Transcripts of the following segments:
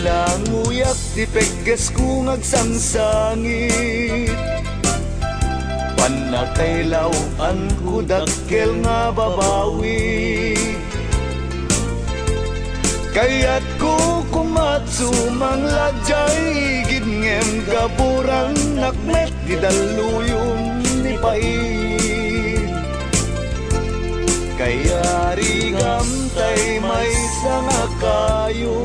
lang uyak di pegges kung agsangsangit. Panakaylaw ang kudakkel nga babawi. Kaya't ko kumatsumang ladyay gidngem gaburang nakmet di daluyong ni pait. Kaya rigamtay may sanga kayo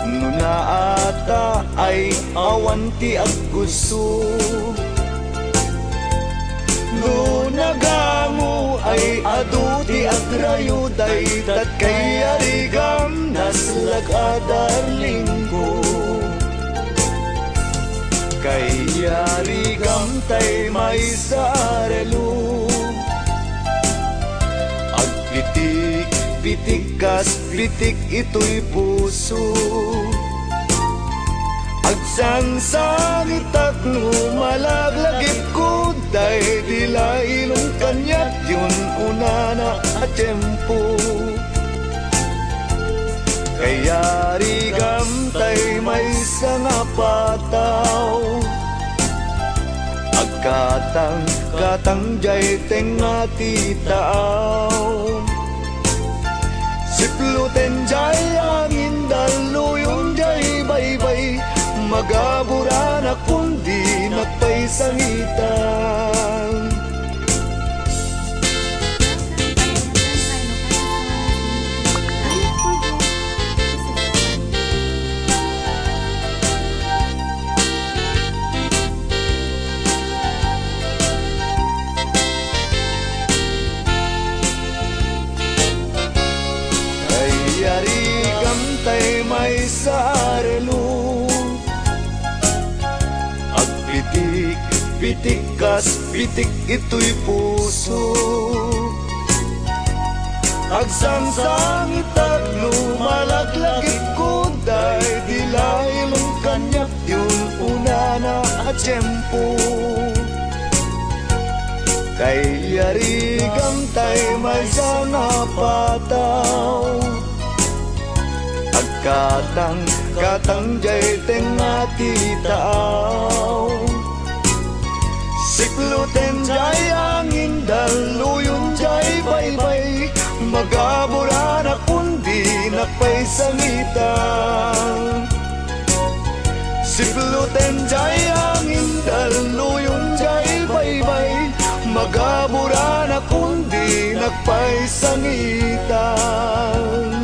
nuna ata ay awanti ag gusto. Nagamu ay aduti ag rayuday tat kaya rigam naslag darling ko. Kaya rigam tay may sarelo agpitik pitik kas pitik ito'y puso. Agsangsangit at lumalaglagip ko dahil dila ilong kanyat yun una na at tiyempo. Kaya rigam tay may sanga pataw agkatang katang-jay tenga titaaw. Sipluten jay angin daluyong jay baybay magabura na kundi nagpaisangitan. Kaya rigam tay may sarelo agpitik pitik kas pitik ito'y puso. Agsangsangit at lumalaglagit ko dahil dila ilong kanyak yun una na at tiyempo. Kaya rigam tay may sana pataw agkatang katang-jay tenga titaaw. Sikluten jay angin daluyong jay baybay magabura na kundi nagpaisangitan. Sikluten jay angin daluyong jay baybay magabura na kundi nagpaisangitan.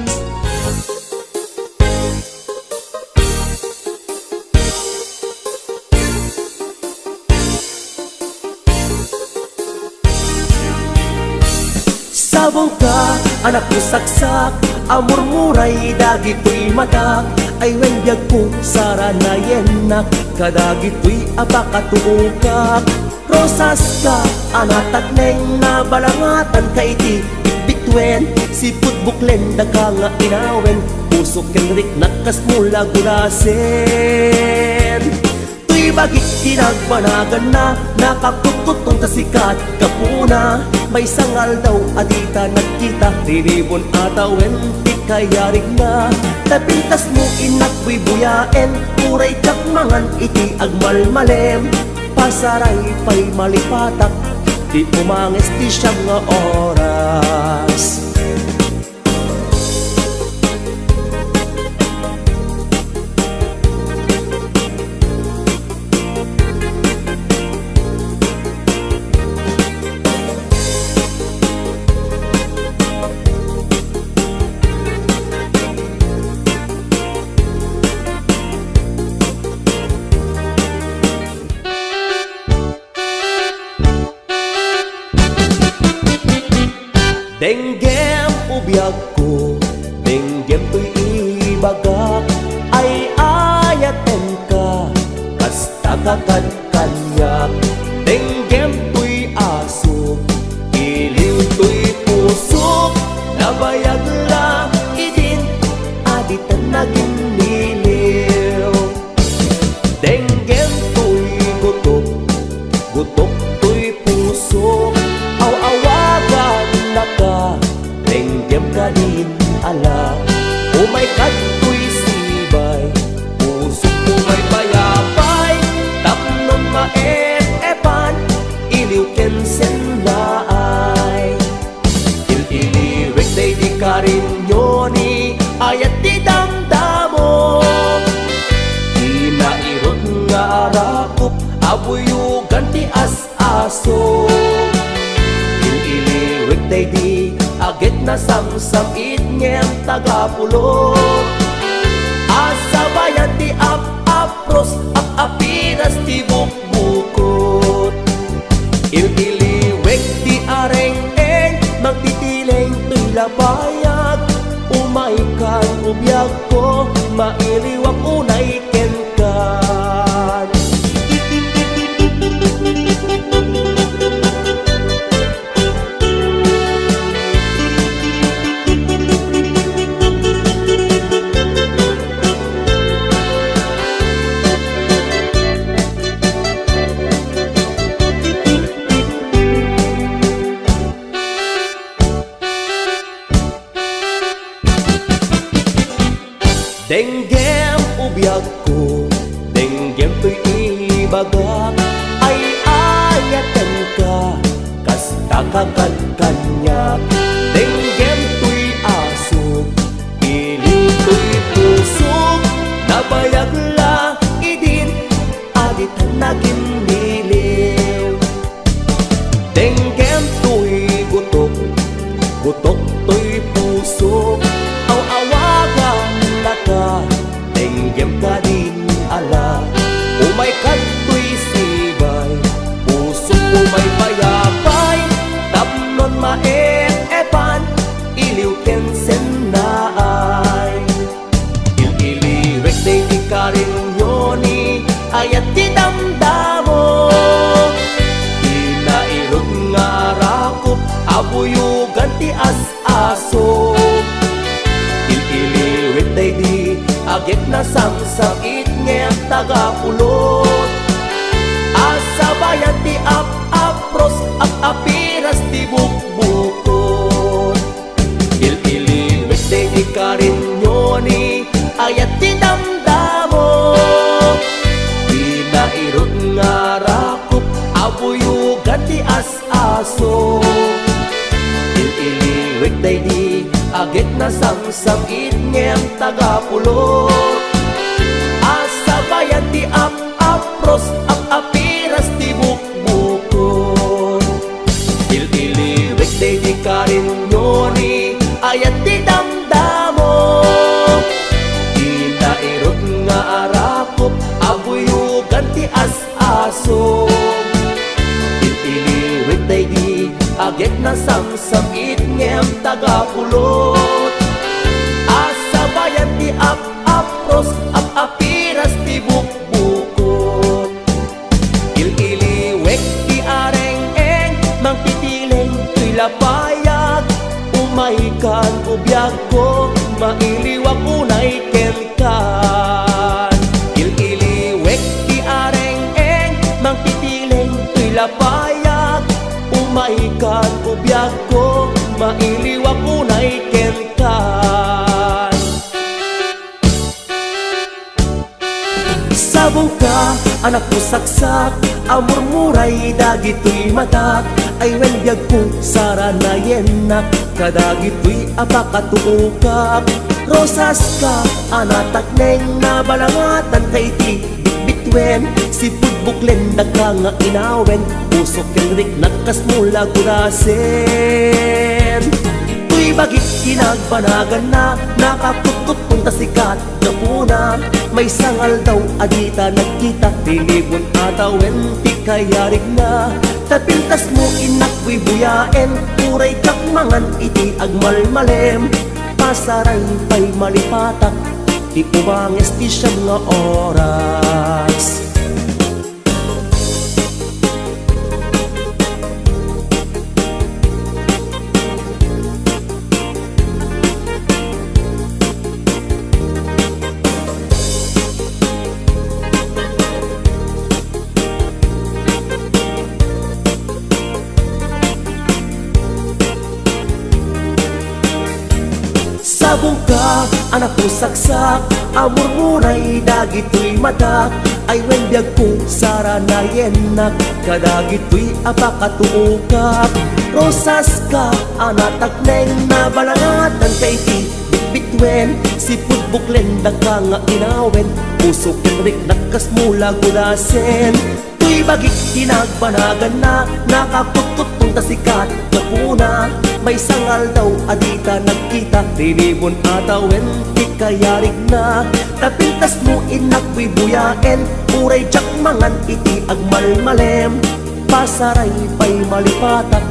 Sabong ka, anak ko saksak, amor muray dagito'y matak. Ay wendyag ko saranayen nak, kadagito'y apakatuukak. Rosas ka, anatat neng nabalangatan ka iti bitwen. Siput buklen daga nga inawen, pusok kenrik nakas mula gulasen. Tuy bagit tinagpanagan na, nakakututong tasikat kapuna. May sangal daw adita nagkita, rinibon atawen ti kayarig na. Tapintas mo inakwi buyaen, puray kakmangan iti agmalmalem. Pasaray pa'y malipatak, di umanges ti siyang nga oras. Denggem ubiyag ko, denggem to'y ibagak. Ay ayaten ka, kasta kakad-kanyak. Denggem to'y aso, iliw to'y puso. Nabayag la idin, aditan naging niliw. Denggem to'y gutok, gutok to'y puso. Aw-awagan na ka, denggem ka din ala. day di agit na samsam it ngem tagapulo asa bayan ti apros apiras ti bukbukot iliwek ti areng-eng magtitileng tuy labayag umay kan ubiyag ko mailiwak unay kenkan denggem ubiyag ko, denggem to'y ibagak ay ayatan ka, kas kakagad-kanyak denggem to'y aso, piling to'y puso nabayag la idin, aditan naging niliw denggem to'y gutok, gutok to'y puso aw-awagan ka denggem ka din ala umay kato'y sibay puso umay payapay tapnon maep-epan iliw kensen na ay ililiwek day di karin yoni ayat ti damdamo inairog nga rakop abuyugan ti as-aso ililiwek day di agit na samsam it ngem tagapulot asa bayan ti apros apiras ti bukbukot ililiwek day di karin yoni ayat ti damdamo inairog nga rakop abuyugan ti as-aso ililiwek day di agit na samsam it ngem tagapulot asa bayan ti apros apiras ti bukbukot ililiwek day di karin yoni ayat ti damdamo inairog nga arakop abuyugan ti as-aso ililiwek day di agit na samsam it ngem tagapulot asa bayan ti apros apiras ti bukbukot ililiwek ti areng-eng mangtitileng tuy lapayag umay kan ubiyag ko mailiwak unay kenkan ililiwek ti areng-eng mangtitileng tuy lapayag umay kan ubiyag ko mailiwak unay kenkan sabong ka anak ko saksak amurmuray dagito'y matak ay wendyag ko saranayenak kadagito'y apakatuukak rosas ka anatak neng nabalangatan kay ti bitbitwen si pudbuklen nagka nga inawen pusok kenrik nakas mula kurasen tuy bagit kinagbanagan na nakakutut punta sikat kapuna may sangal daw adita nagkita tinibon atawen ti kayarig na tapintas mo inakwi buyaen uray kakmangan iti agmalmalem pasaray pa'y malipatak ti umanges ti siyam nga oras sabong ka anak ko saksak amurmuray dagito'y matak ay wendyag ko saranayenak kadagito'y apakatuukak rosas ka anatak neng nabalangatan kay ti bitbitwen si pudbuklen dagka nga inawen pusok kenrik nakas mula gulasen Tuy bagik tinagbanagan na nakapututong tasikat kapuna may sangal daw adita nagkita tinibon atawen ti kayarig na tapintas mo inakwi buyaen uray tsak mangan iti agmalmalem pasaray pa'y malipatak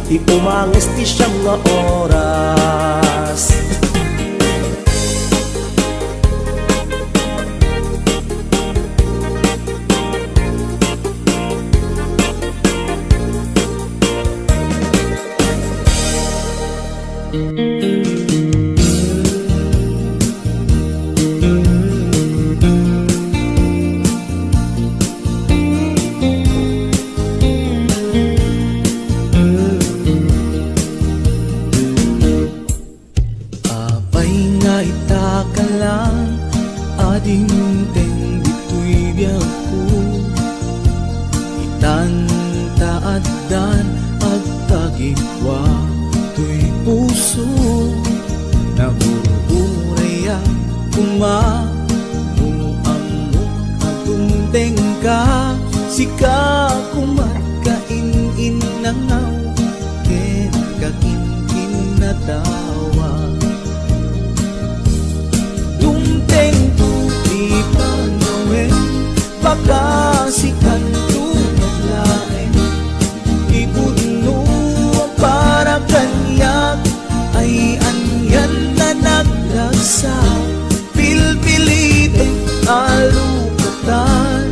ti umanges ti siyam nga oras. Apay nga itaka lang ading teng dito'y biyak ko itan taaddan agtagikwa to'y puso nabuburaya kumamuamok atungteng ka sika kumatkain nangaw ken kakinkin na tawa dumteng tuti panawen baka sikan tumaglaen ibudno para kanyak ay anyan na nagragsa pilpilite alukatan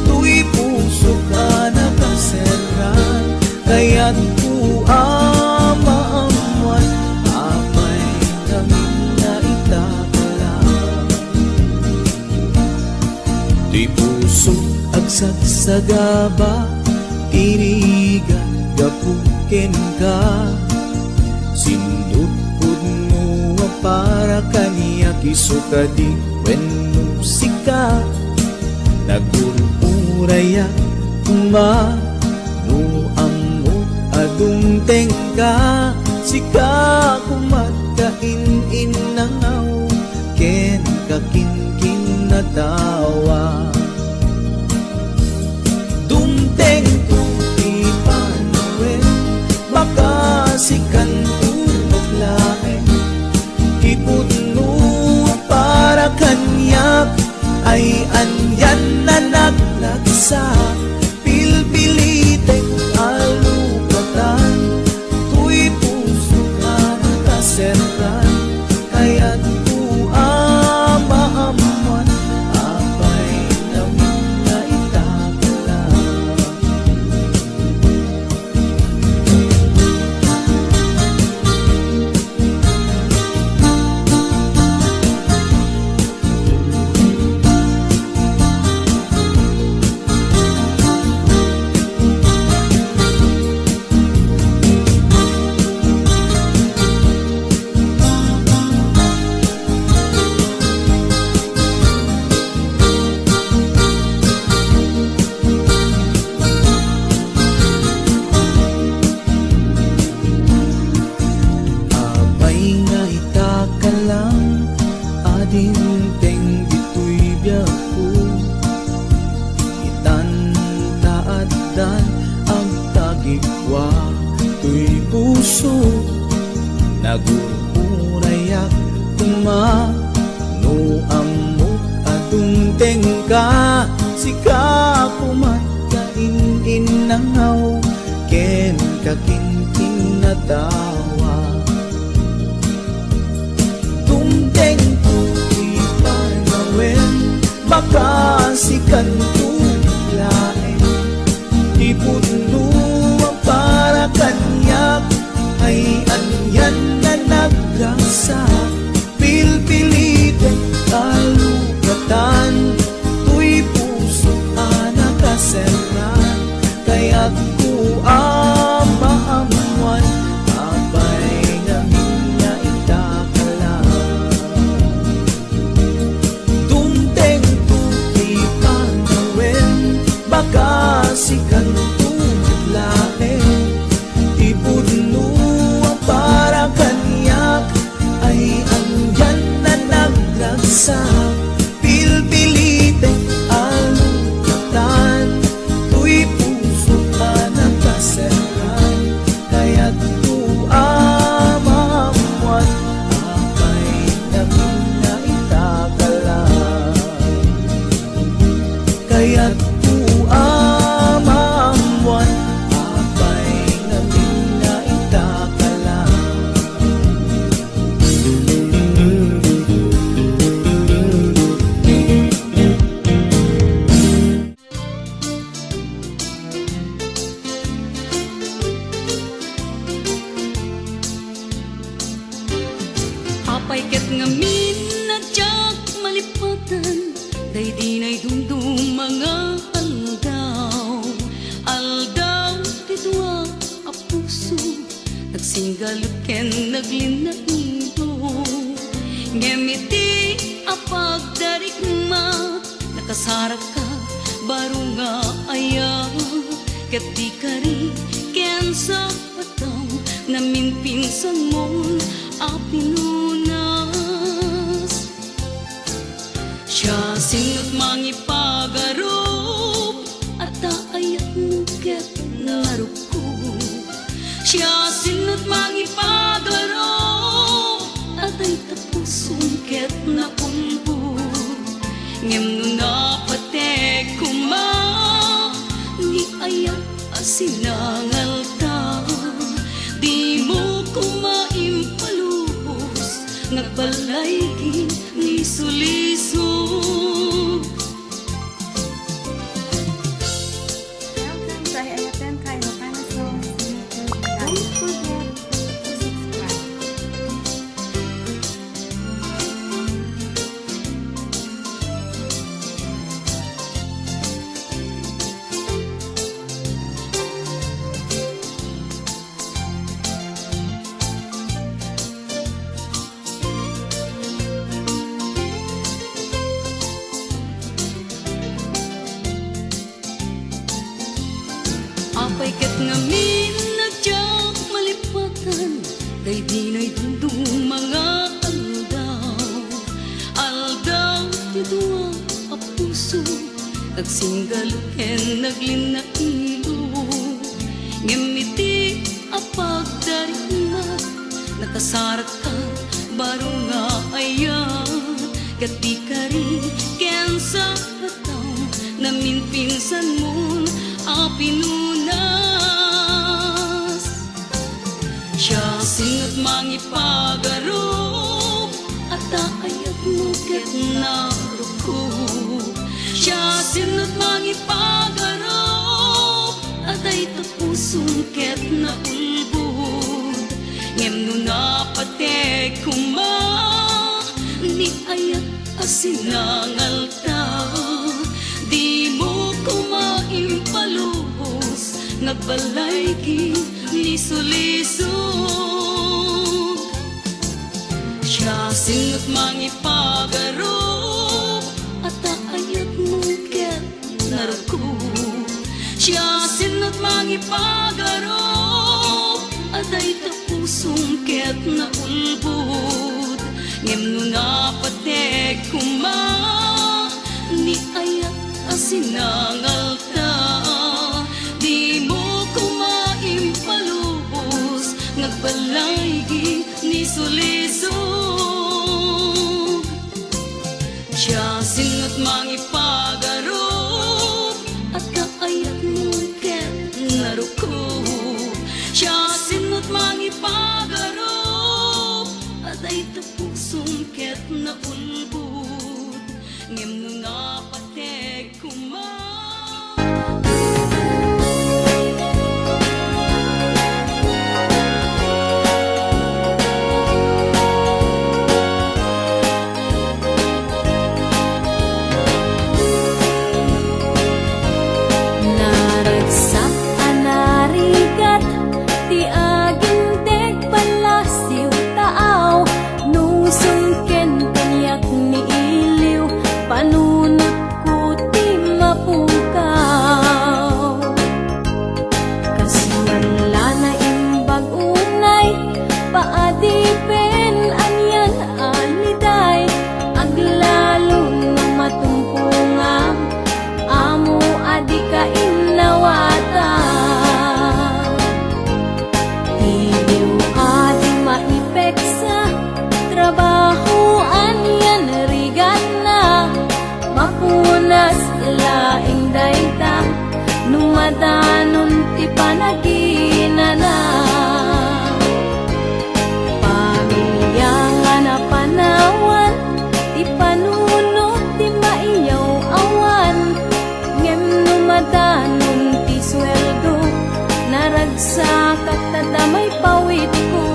tuy puso ka nakaseran kaya't kuamaamuan apay kami na itakala tuy puso agsagsagaba tirigan gapuken ka sindut pudno para kaniya kisukadi when musika nagururaya kuma no amot adung tengka sika kumatkain inangaw ken kakinkin na tawa dumteng tuti panawen baka sikan tumaglaen ipudno para kanyak ay anyan na naglagsa pilpilitek alukatan tuy puso ka nakaseran kaya't kuamaamuan apay namin na itakala. Apay nga itaka lang ading teng dito'y biyak ko itan taaddan ang tagikwa to'y puso nagururayak tuma no amok atong tengka sika kumatkain inangaw ken kakinkin na tawa dumteng tuti panawen baka sikan tumaglaen ipudno para kanyak ay anyan na nagragsa pilpilite alukatan tuy puso ka nakaseran kaya't kuamaamuan ket ngamin nadyak malipatan, day di na'y dumdum mga aldaw. Aldaw tidwa a puso, nagsinggalot ken naglinailo. Ngemiti a pagdarigma, nakasarak ka baro nga aya. Ket di kari ken sa pataw, namin pinsan mon a pinunas. Siya sinot mangipagarop, at ayat mo ket naruko. Siya sinot mangipagarop, at ay tapusong ket napulbo. Ngem no napatek kuma, ni ayat asinangal ta. Di mo kumaimpalubos, nagbalay ni suliso. Welcome to Ayaten Kaino Kana Songs. Don't forget to subscribe. Apay ket ngamin nadyak malipatan, day di na'y dumdum mga aldaw. Aldaw tidwa a puso, nagsinggalot ken naglinailo. Ngemiti a pagdarigma, nakasarak ka baro nga aya. Ket di kari ken sa pataw, namin pinsan mon a pinunas. Siya sinot mangipagarop, at ayat mo ket naruko. Siya sinot mangipagarop, at ay tapusong ket naulbod. Ngem no napatek kuma, ni ayat asinangal ta. Di mo kumaimpalubos, nagbalay liso-liso. Siya sinot mangipagarop, at ayat mo ket naruko. Siya sinot mangipagarop, at ay tapusong ket naulbod. Ngem no napatek kuma, ni ayat asinangal ta. Di mo kumaimpalubos, nagbalay ni suliso. Siya sinot mangipagarop, at kaayat mo ket naruko. Siya sinot mangipagarop, at ay tapusong ket naulbod. Ngem no napatek kuma. Madanon ti panagina na pamilya nga na panawan, ti panunot ti maiyaw awan. Ngem no madanon ti sweldo, naragsak at tadamay pawit ko.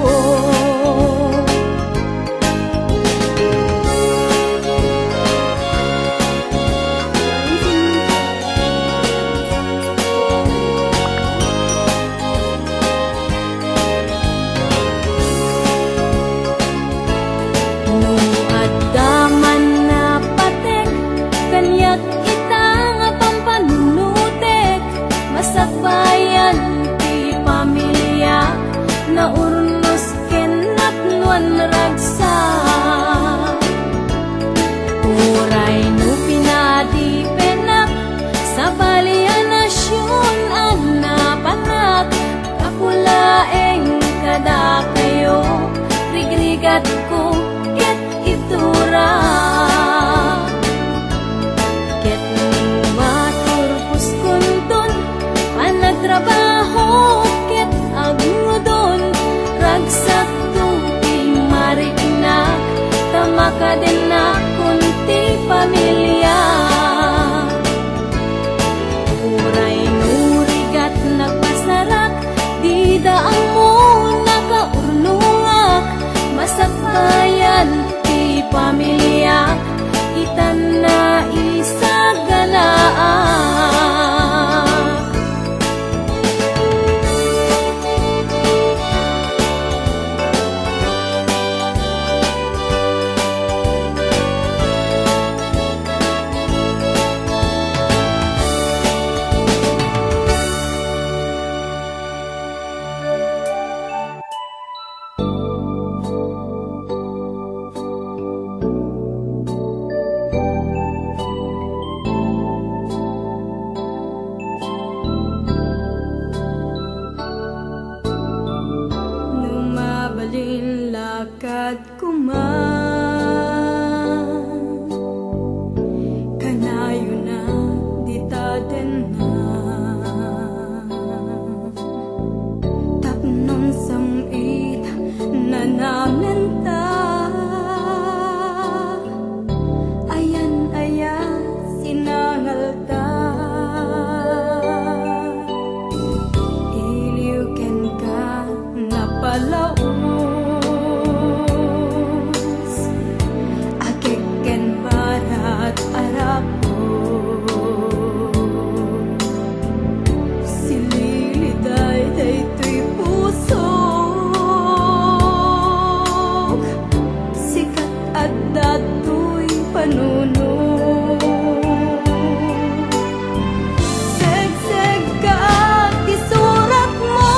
pagaywan ragsa. Uray no pinadipenak sa balianasyon ang napanak. Kapulaeng kada kayo, rigrigat ko ket itura. Ket ning maturpos kundon, panagtrabaho ket agudon. Ragsak tupi mariinak, tamaka din na kunti pamilya. Uray nurigat nagpasarak, di daang mo nakaurnungak. Masakbayan ti pamilya, itan na isaganaak. Lumabalin lakad kuman, kanayo na ditaden na. Tapnon samit na namin ta, ayan sinangal ta. Iliuken ka napalaos, akiken barat arapo. Sililiday daytoy puso, sikat at datoy panuno. Segseg ka isurat mo,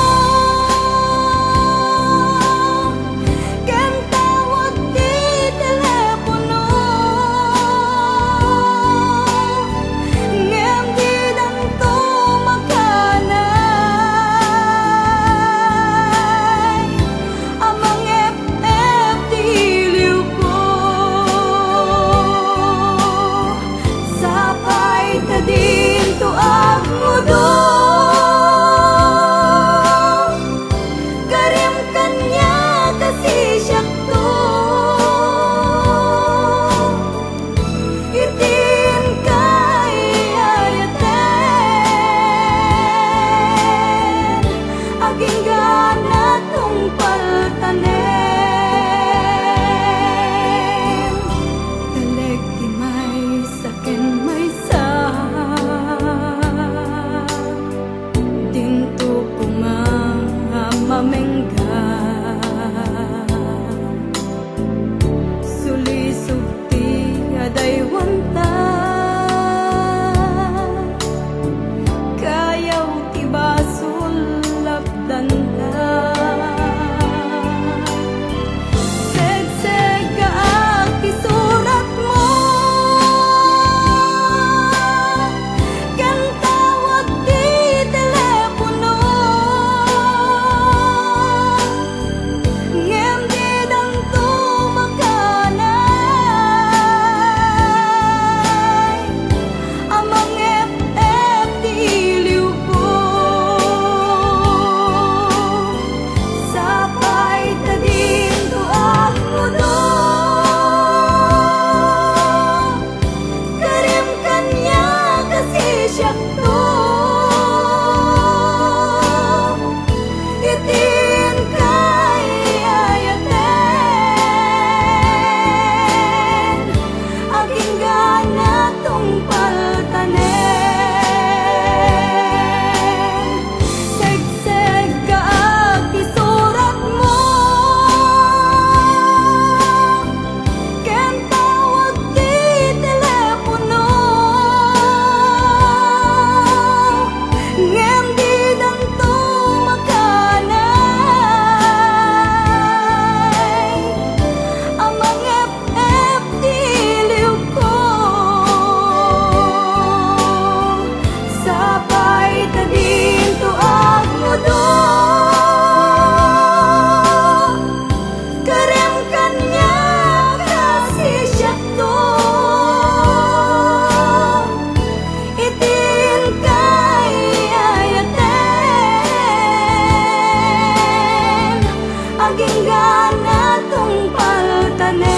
aging gana tungpal tanem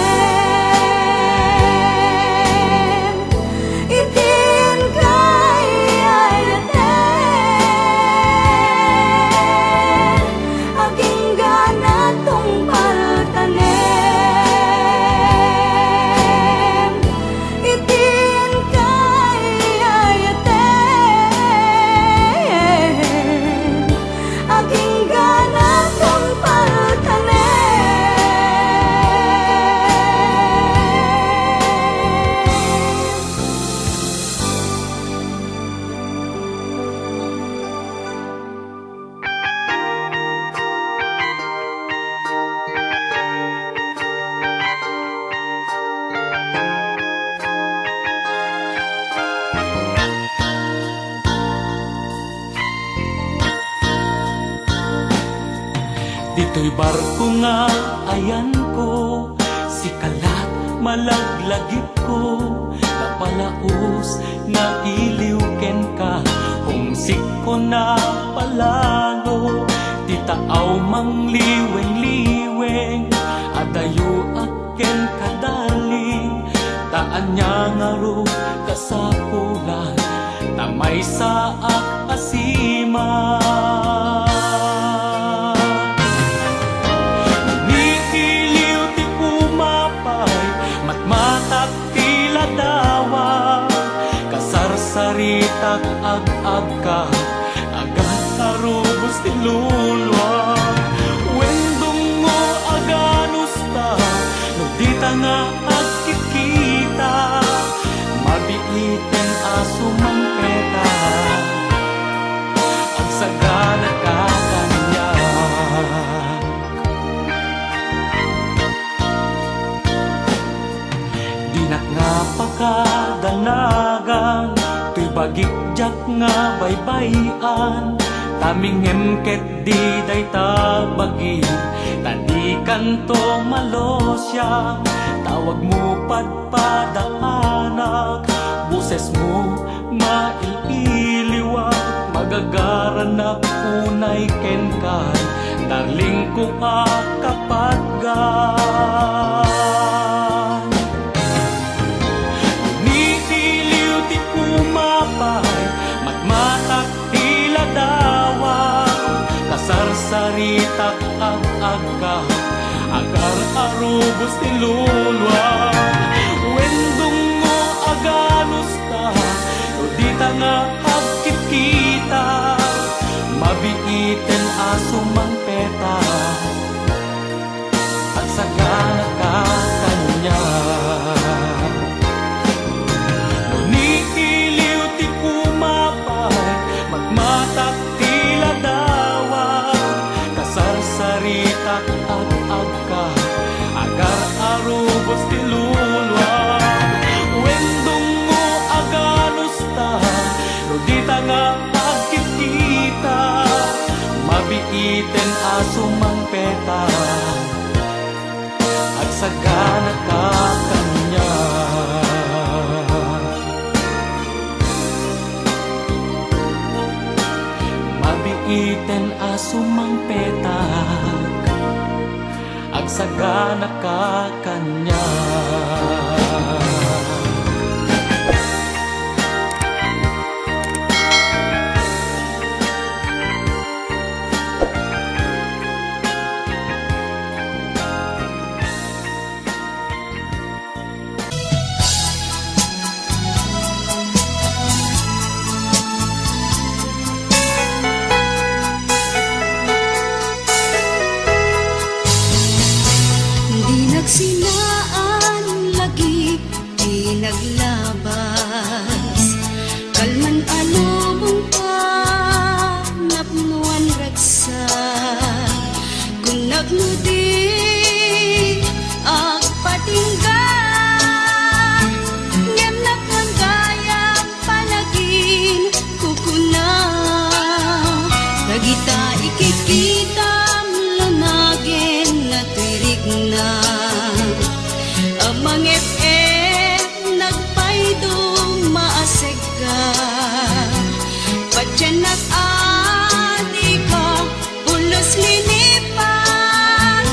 itin kay ayaten aging gana tungpal tanem itin kay ayaten aging gana tungpal tanem. Dito'y barko nga ayan ko, si kalat malaglagip ko, napalaos na iliw ken ka, humsik ko na palalo, di taaw mang liweng-liweng, adayo aken kadaling, taan niya nga ro kasapulan, na may saak asima. Saritak ag-ag ka, agad arubos ti lulwa. Wendong mo aganus ta, no di ta nga agkikita, mabiiten aso man peta, ang sagana ka kanya. Dinak nga pakadanagan, bagikjak nga baybayan, taming emket di day tabagi, tanikan to malosya, tawag mo padpadaanak, buses mo maililiwag, magagaranak unay kenkan, darling ko kapatgan. Matmatak tila dawang, kasarsaritak ag-ag ka, agar arubos ti lulwa. Wendong mo aganus ta, no di ta nga agkikita, mabiiten aso mang peta, at sagana ka kanya. Matak tila dawang, kasarsaritak ag-ag ka, agar arubos ti lulwa. Wendong mo aganus ta, no di ta nga agkikita, mabiiten aso mang peta, at sagana ka kanya. Iten aso mang petak, agsagana ka kanya. Sinaan lagi di naglabas, kalman alubong pa napnuan raksa, kung nagludi agpatingga, ngem nakan gaya palagin kukuna, nagita ikikita mlanagin na tirik na. Amang FM nagpaydong maaseg ka, patyan at ani ka, ulos linipan,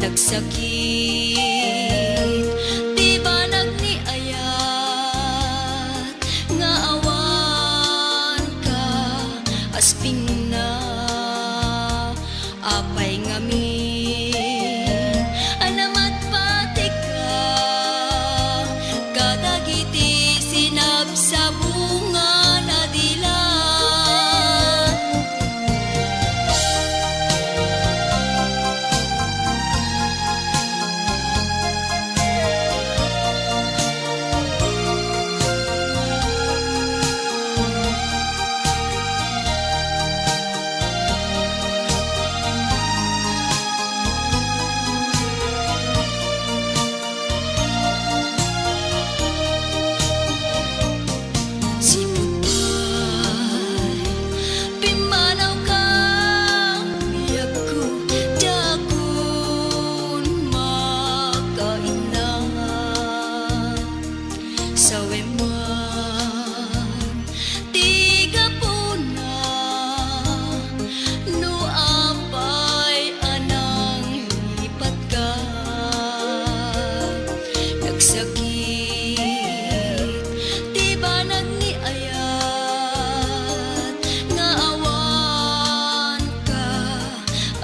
nagsakit. Di ba nagniayat nga awan ka asping na apay ngamin anamat pati ka kadagiti sinab sa bunga na dila.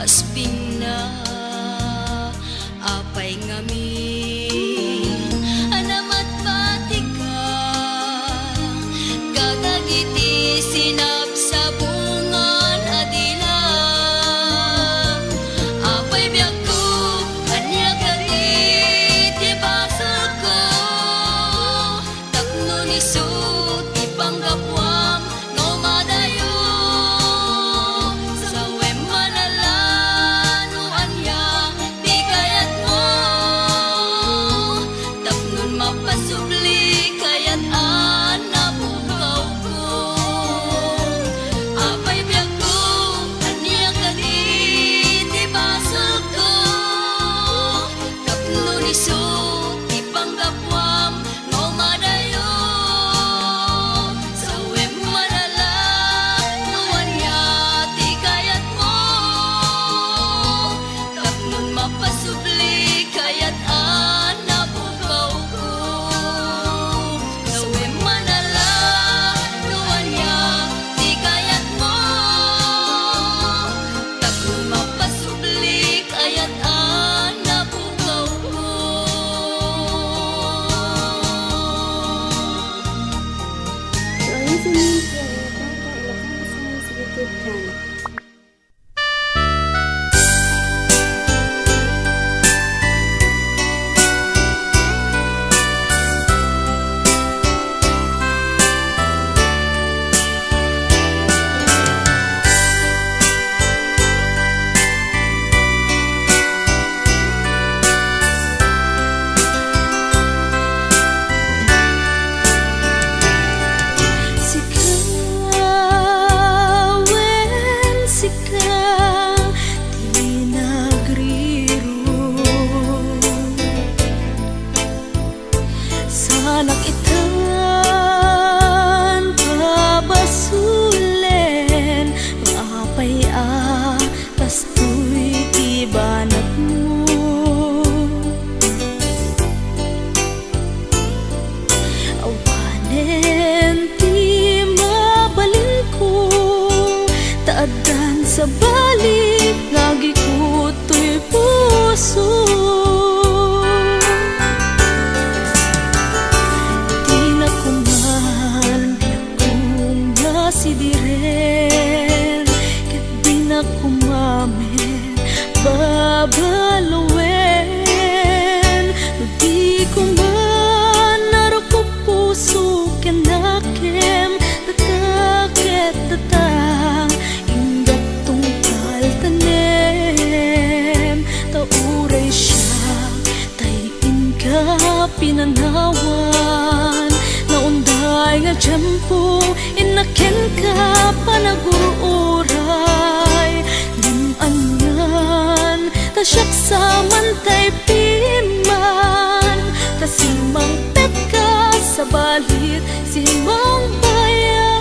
Asping na apay ngamin anamat pati ka kadagiti sinab sa bungan adila. Apay biyak ko anya galit di basal ko tapno ni sut ipanggapwam no madayo sa wemana mapasubli kayat nabukaw ko. Apay biyak ko anya galit di basal ko tapno ni sut ipanggapwam no madayo sa wem manala no anya ti kayat mo tapnon mapasubli kayat nabukaw ko. Listening to Ayataka Ilocano Songs YouTube channel. Nakitan pabasulen apay tas tuy ibanat mo awanen ti mabalin ko taadan sa balik ngagikutoy puso. Si diren ket di na kumamen babaluen no di kumban naro ko puso ken nakem tataket tatang ingat tungkal tanem tauray siya tayin ka pinanawan naunday nga tiyempo inaken ka panagururay limanyan tasyak sa mantay piman tasimang teka sa balit simang bayan.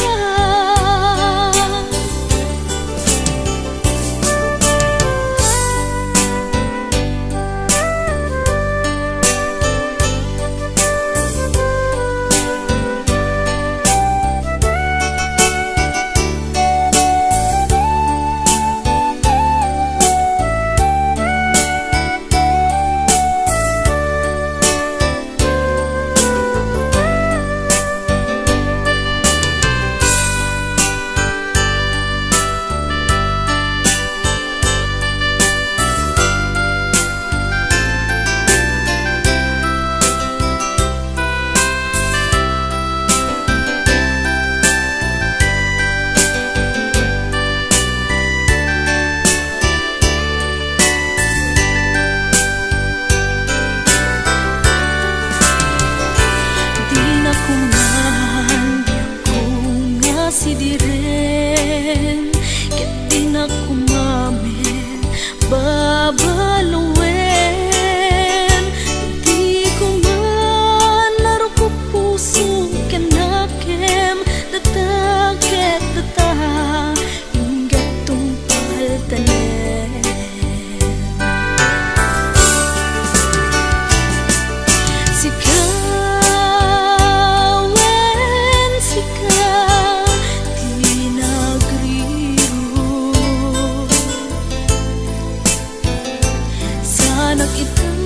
itan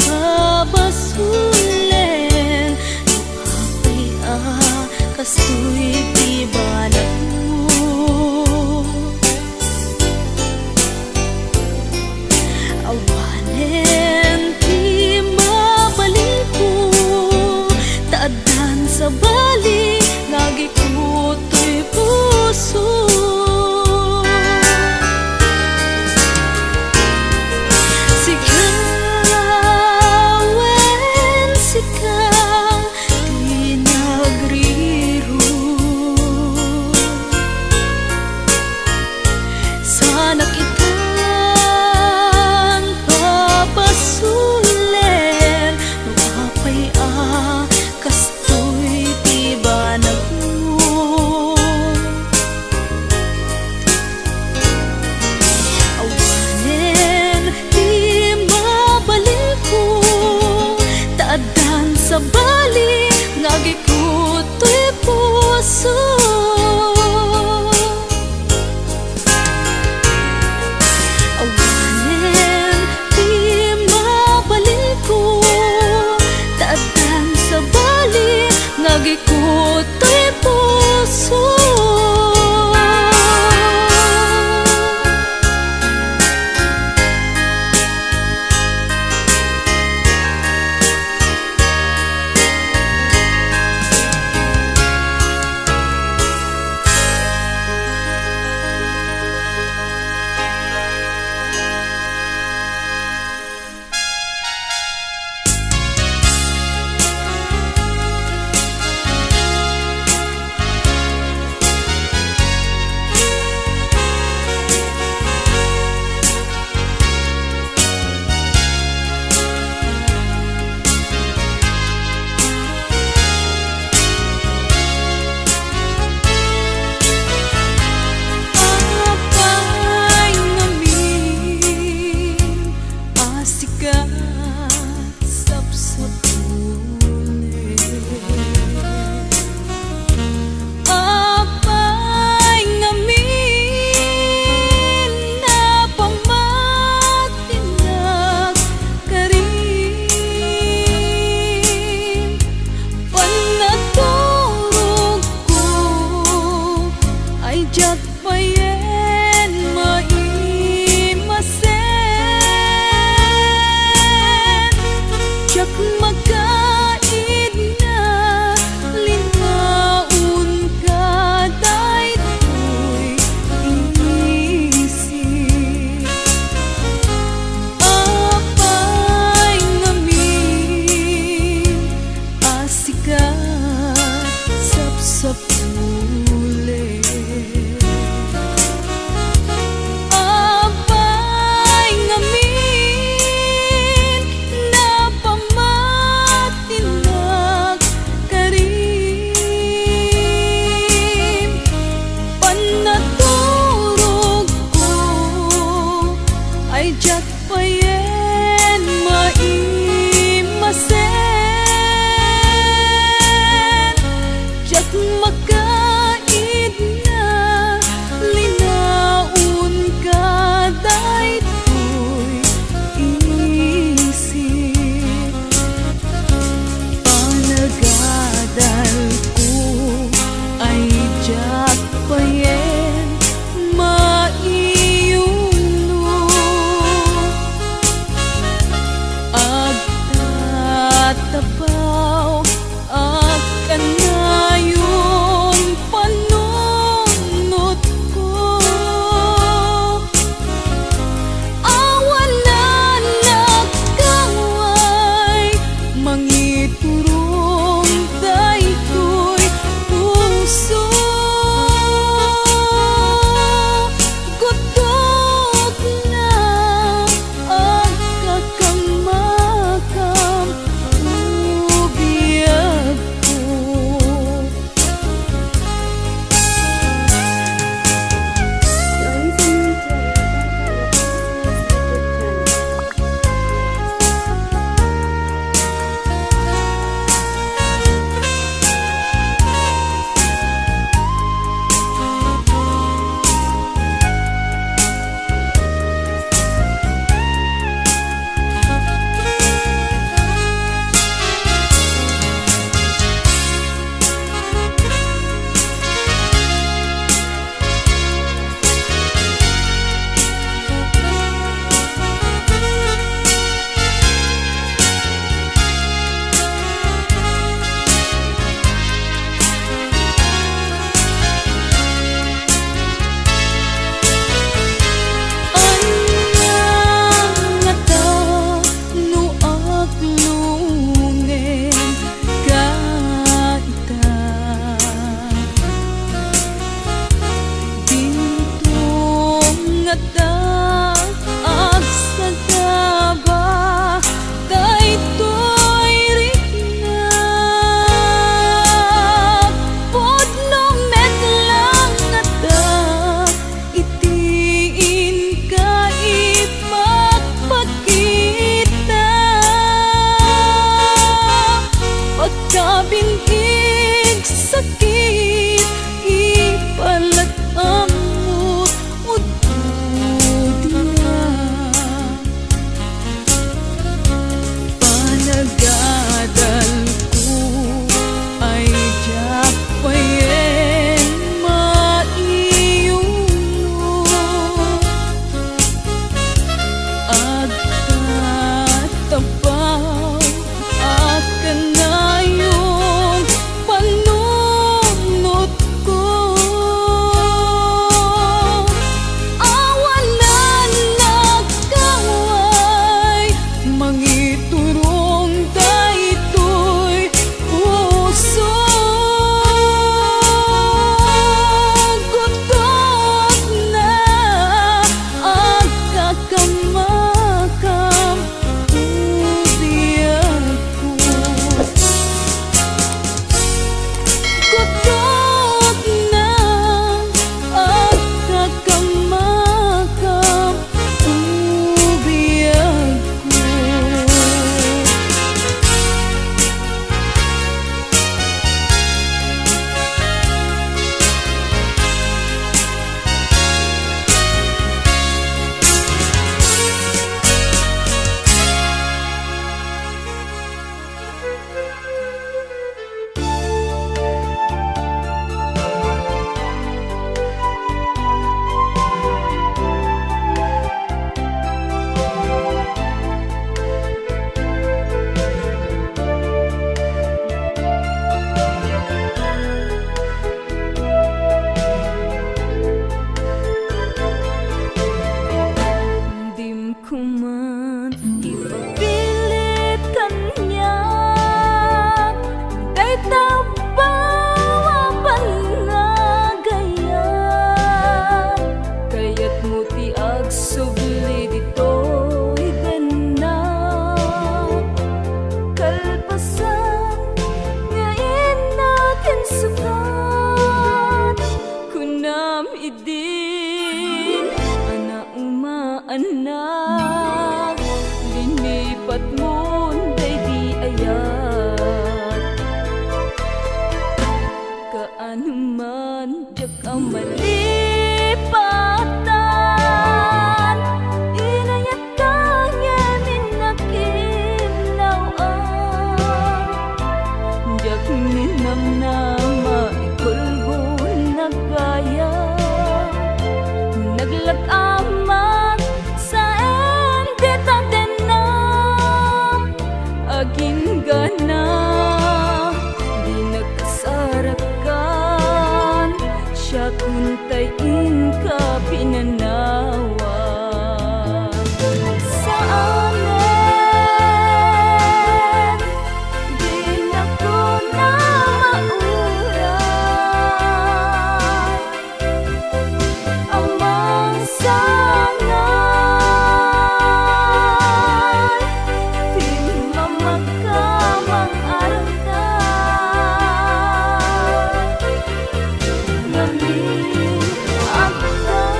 pabasulen Nuapay kastoy ti banak mo Awanen ti mabalin ko Taadan sa bali nagikuto'y puso Sigawen sika di nagriro Sana kitan papasulen Nuapay kastoy ti banag mo Awanen di mabalin ko Taadan sa bali ngagikuto'y puso Awanen di mabalin ko Taadan sa bali ngagikuto'y puso Apay ngamin asikat sapsapuli Apay ngamin napamatinag karin Panaturog ko ay jat payen maimasen Jak magkaid na linaun ka daytoy isip Apay ngamin asikat sapsapuli Apay ngamin napamatinag karin Panaturog ko ay jak payen maimasen Jak magkaid na linaun ka daytoy isip Panagadal ko ay jak payen maiyuno ko man ipapilit kanya, day tabawa palagayan, kaya't mo ti agsubli dito'y ganap, kalpasan ngayon natin sukat, kunam idin ana umaanak, linipat mo day di ayat, kaano man yak ang malipatan, inayat kanya minakinawan, yak ninamnama ikulbo nagaya, naglagamat sa endita denam, aging gana di nagkasarakan, siya kuntayin ka pinanawan. Sa amin di na ko na mauray, amang sangan di mamakamang arangan, ngamin agdan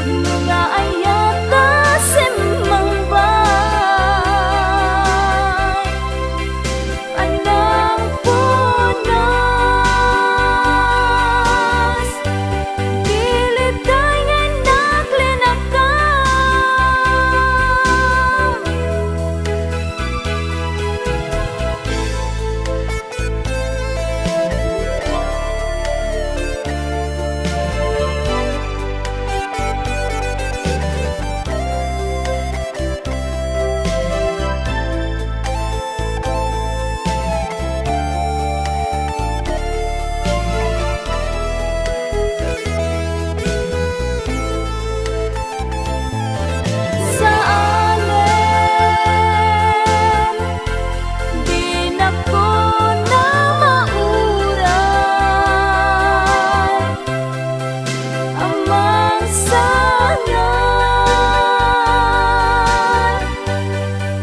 wala ayata simang bay, anang punas pilit tayo naglinakan. Sa amin di na ko na mauray, amang sangan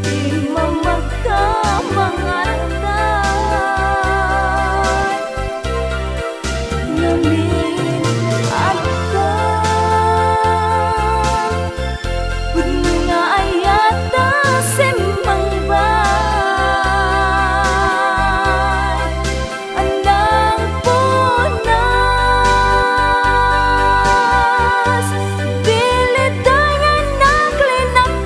di mamakamang arangan, ngamin agdan mga ayata simbang bay, andang punas pilit tayo naglinakan,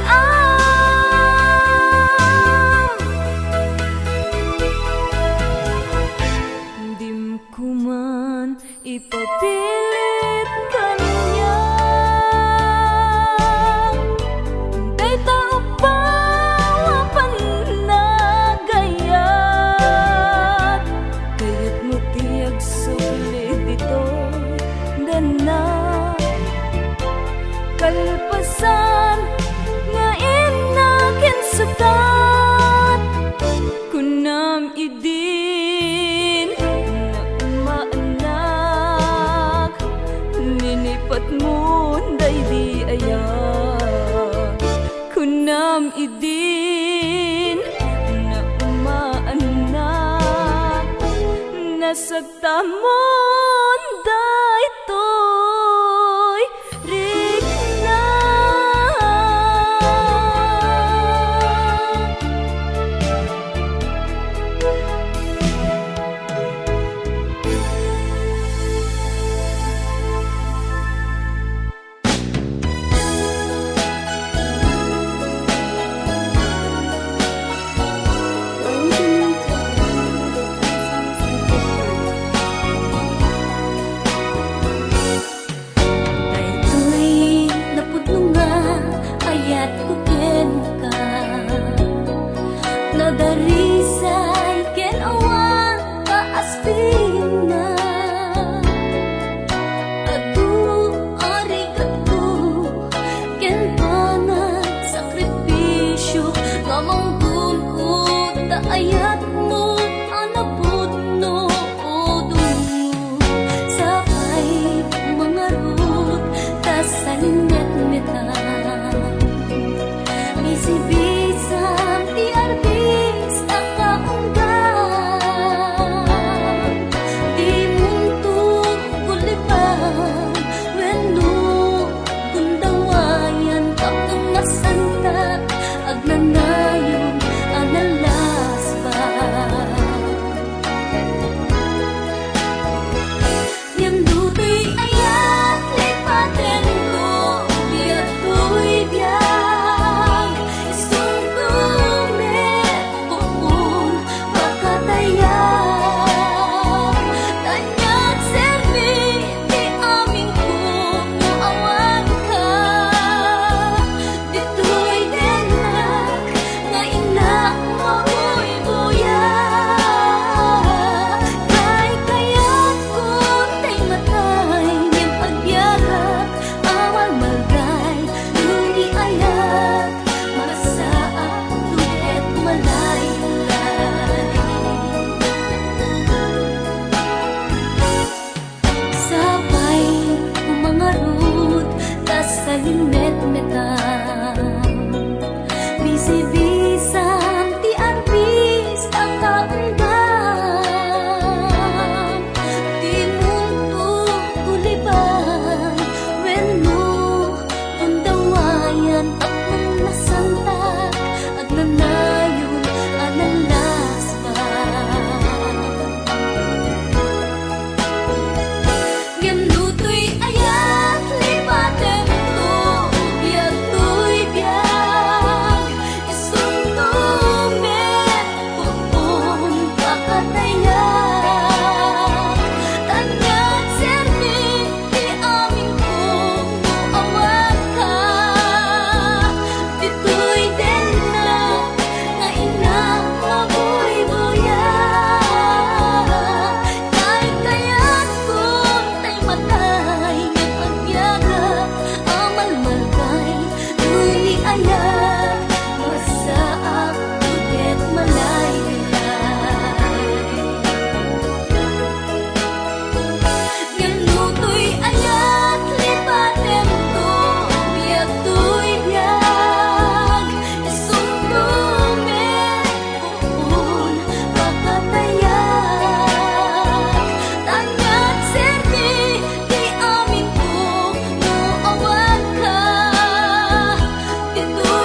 dim ko man ipapilit kanya, day tao pa panagayat, kaya't mo tiyag sulit dito dana, kalpasan nga inakin sukat, kunam idin na umaanak, linipat mo day di ayat, kunam idin na umaanak, nasagta mo day to'y rigna. You're listening to sinmetmetan Bisi-bisan ti arbis ang kaundang Di mundo kuliban Wenno undawayan at nasantag At nanayon analaspan Ganutoy ayat lipatem to Biag to'y biag Isuntumet Kung pakatayak Tanyag serbi Di amin kong muawag ka Dito'y den na Nga inang mabuy-buyan Kahit kaya't kung tay matay Nagpagyaga amal malkay Nuni ayat Masaak ulit malay Ganutoy ayat lipatem to Biag to'y biag Isuntumet Kung pakatayak Tanyag serbi Di amin kong muawag ka Dito'y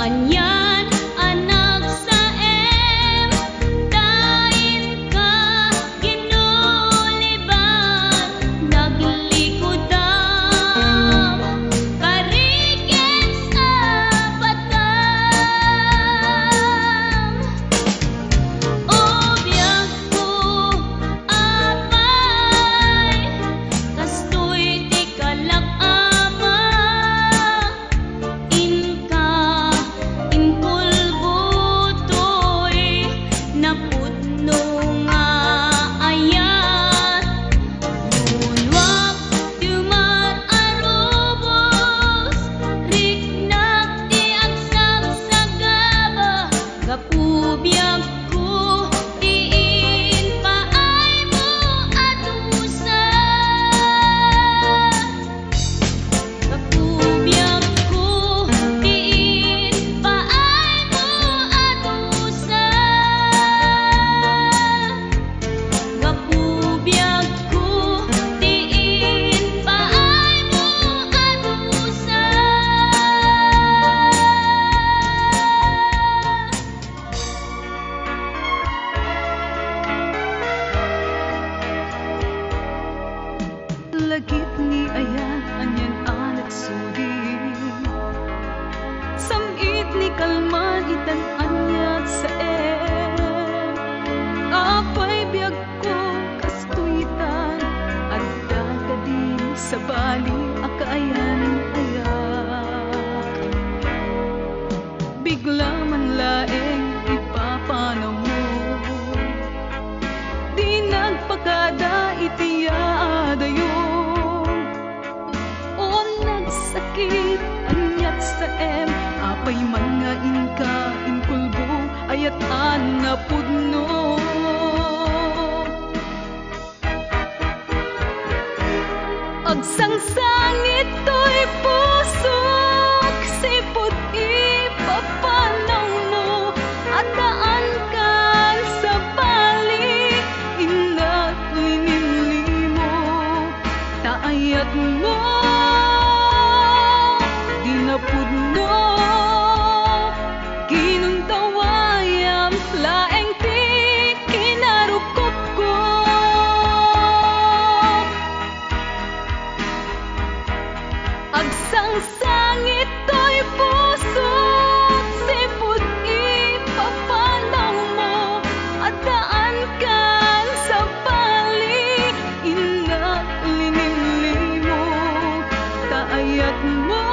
Anyan anak sa em, dain ka ginuliban, naglikodan, karikin sa batam. O biyag ko apay, kastoy di kalak-ama, inka inkulbutoy, napudno nga ayat. Lunwak tumar arubos, riknak di agsam sa gaba, kapubiyag ko diin paay mo adusa. Kapubiyag ko diin paay mo adusa. Kapubiyag ko diin paay mo adusa. Lagit ni aya anyan anak sudi, samit ni kalman itan anyat sa em. Apay biyag ko kastuitan, adda ka din sa bali akaayan ayak. Bigla man laeng ipapanaw mo, di nagpakada itiya adayo. O nagsakit anyat sa em, apay mga inka inkulbo ayat na pudno. Agsangsangit to'y pusok, sipot ipapanaw mo, at daan kan sa bali, inat linimlimo, taayat mo, di napudno, ginuntawayam, laeng ti kinarukop ko. Agsangsangit to'y pusok, sipot ipapanaw mo, at daan kan sa bali, inat linimlimo, taayat mo,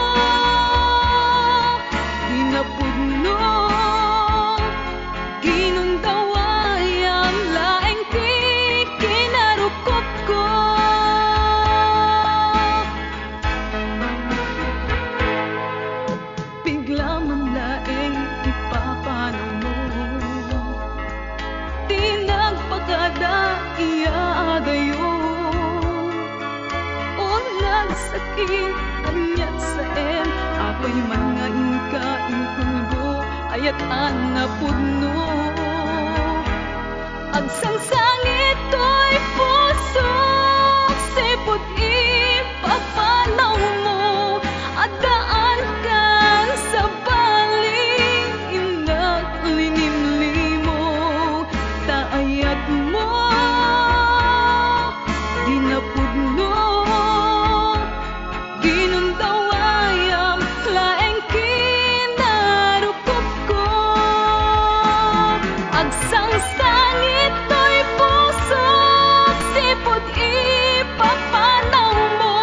di napudno, ginuntawayam, laeng ti kinarukop ko. Bigla man laeng ipapanaw mo, di nagpakada iadayo. O nagsakit anyat sa em, apay mga inka inkulbo ayat na pudno. Agsangsangit to'y pusok, sipot ipapanaw mo, at daan kan sa bali, inat linimlimo, taayat mo, di napudno, ginuntawayam, laeng kinarukop ko. Agsangsangit to'y pusok, sipot ipapanaw mo,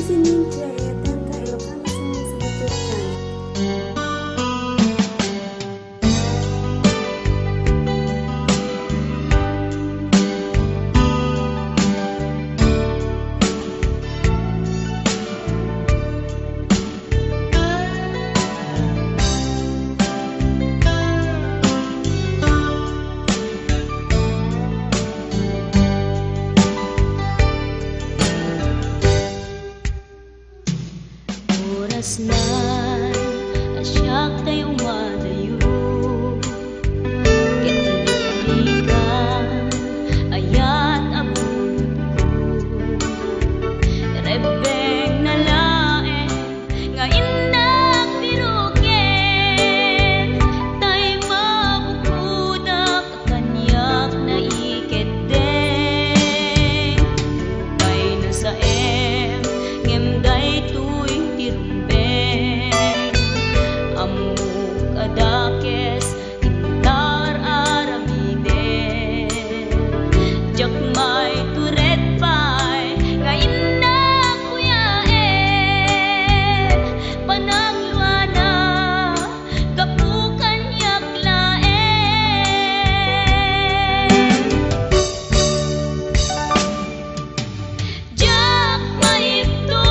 listening to Ayatan ka Ilocano Song sa YouTube channel. Oras na asyak tayo malayo. Kituloy ka ayat abot ko. Rebeng na lae nga indak birugen. Tay mabukudak kanyak na iketeng. Upay na sa ngemday tuwing tirumbeng. Amuk adakes intar aramiden. Jak may turet pay nga indak kuyaen. Panagluana kapukan yak laen. Jak maipto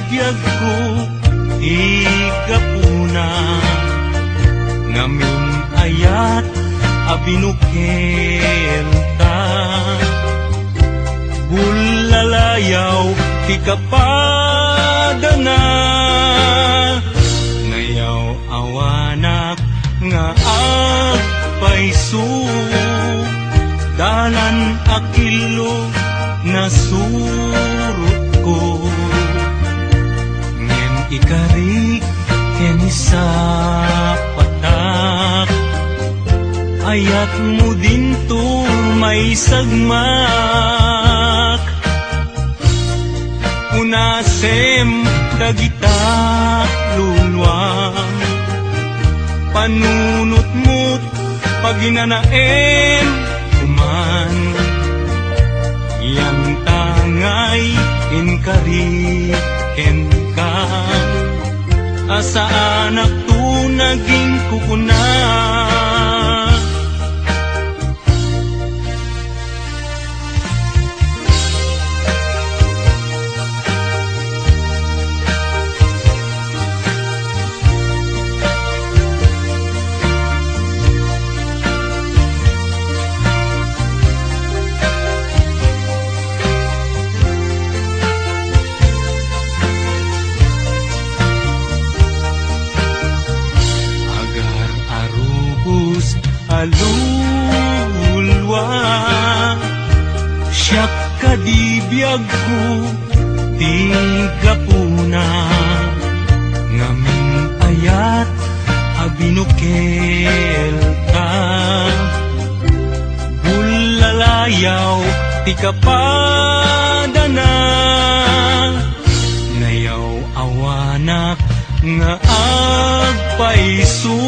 biyag ko ikapuna ngamin ayat abinukel ta bulalayaw ti kapadana ngayaw awanak nga agpaisu dalan akilo nasurot ko ngem ikarik ken sa patak ayat mo din to may sagmak unasem dagita lulwang panunot mo't paginanaem kuman yan tangay inkariken kan asa anak tu naging kukuna alulwa siyak kadibiyag ko tigapuna ngamin ayat abinukel ka bulalayaw ti kapadana ngayaw awanak nga agpaisu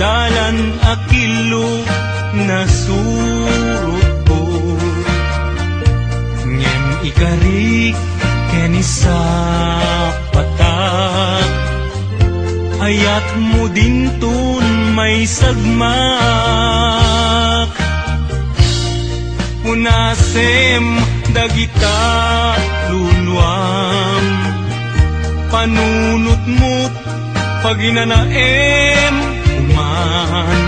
dalan akilo nasurot ko ngem ikarik ken sa patak ayat mo din tun may sagmak unasem dagita lulwam panunot mo't paginanaem uman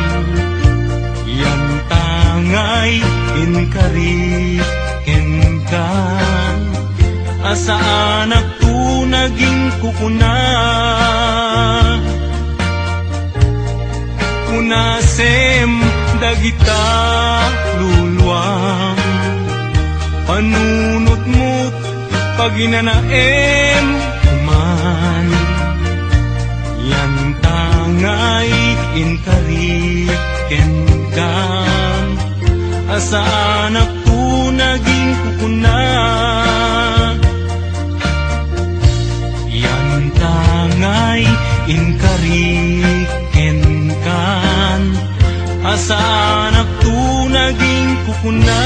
yan tangay inkariken kan asa anak tu naging kukuna unasem dagita lulwang panunot mo't paginanaem uman yan tangay inkariken kan asa anak tu naging kukuna yan tangay inkariken kan asa anak tu naging kukuna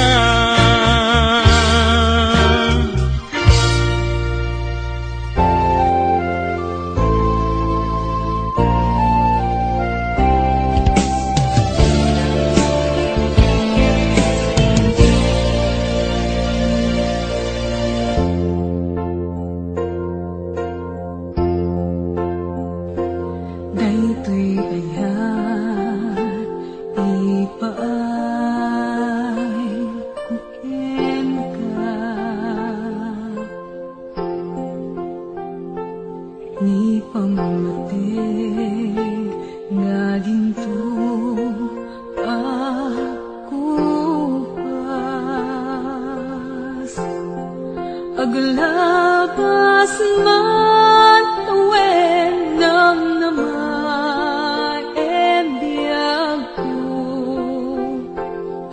daytoy ayat ipaay kuken ka ni pamamateg nga ginto ako pas aglabas man tawen nam namay biyag ko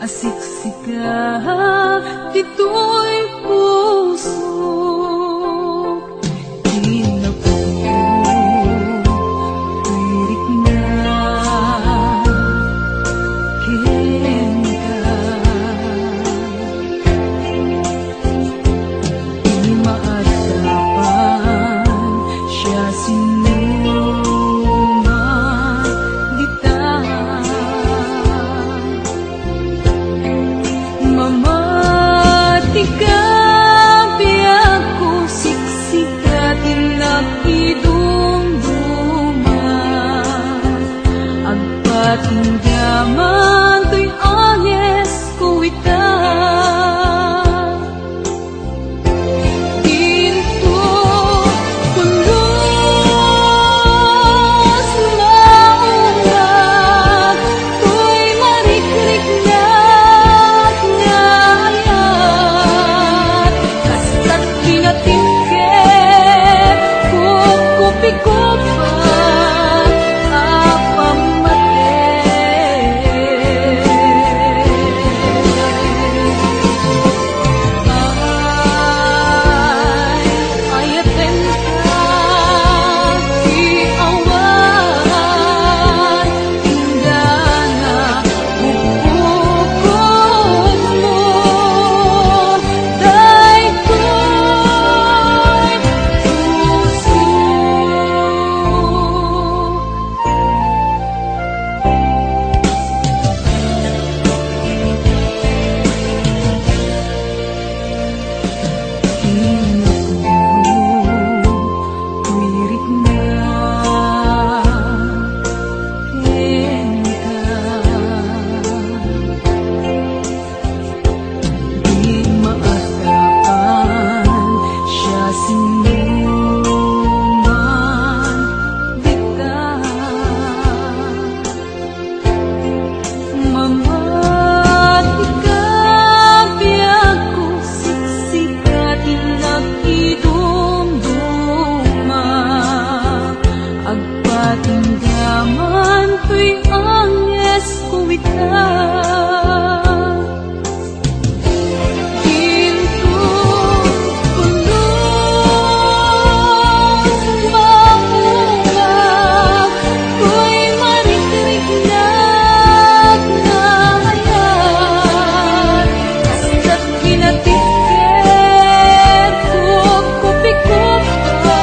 asiksika dito'y puso Di maasapan Agpatinggaman to'y anyes kuwitan Dito pulos maungat To'y marikrignat ngayat Kasta't kinatingkit kukupi-kupa Agpatinggaman to'y anyes kuwitan Ginto pulos maungat To'y marikrignat ngayat Kasta't kinatikit kukupi-kupa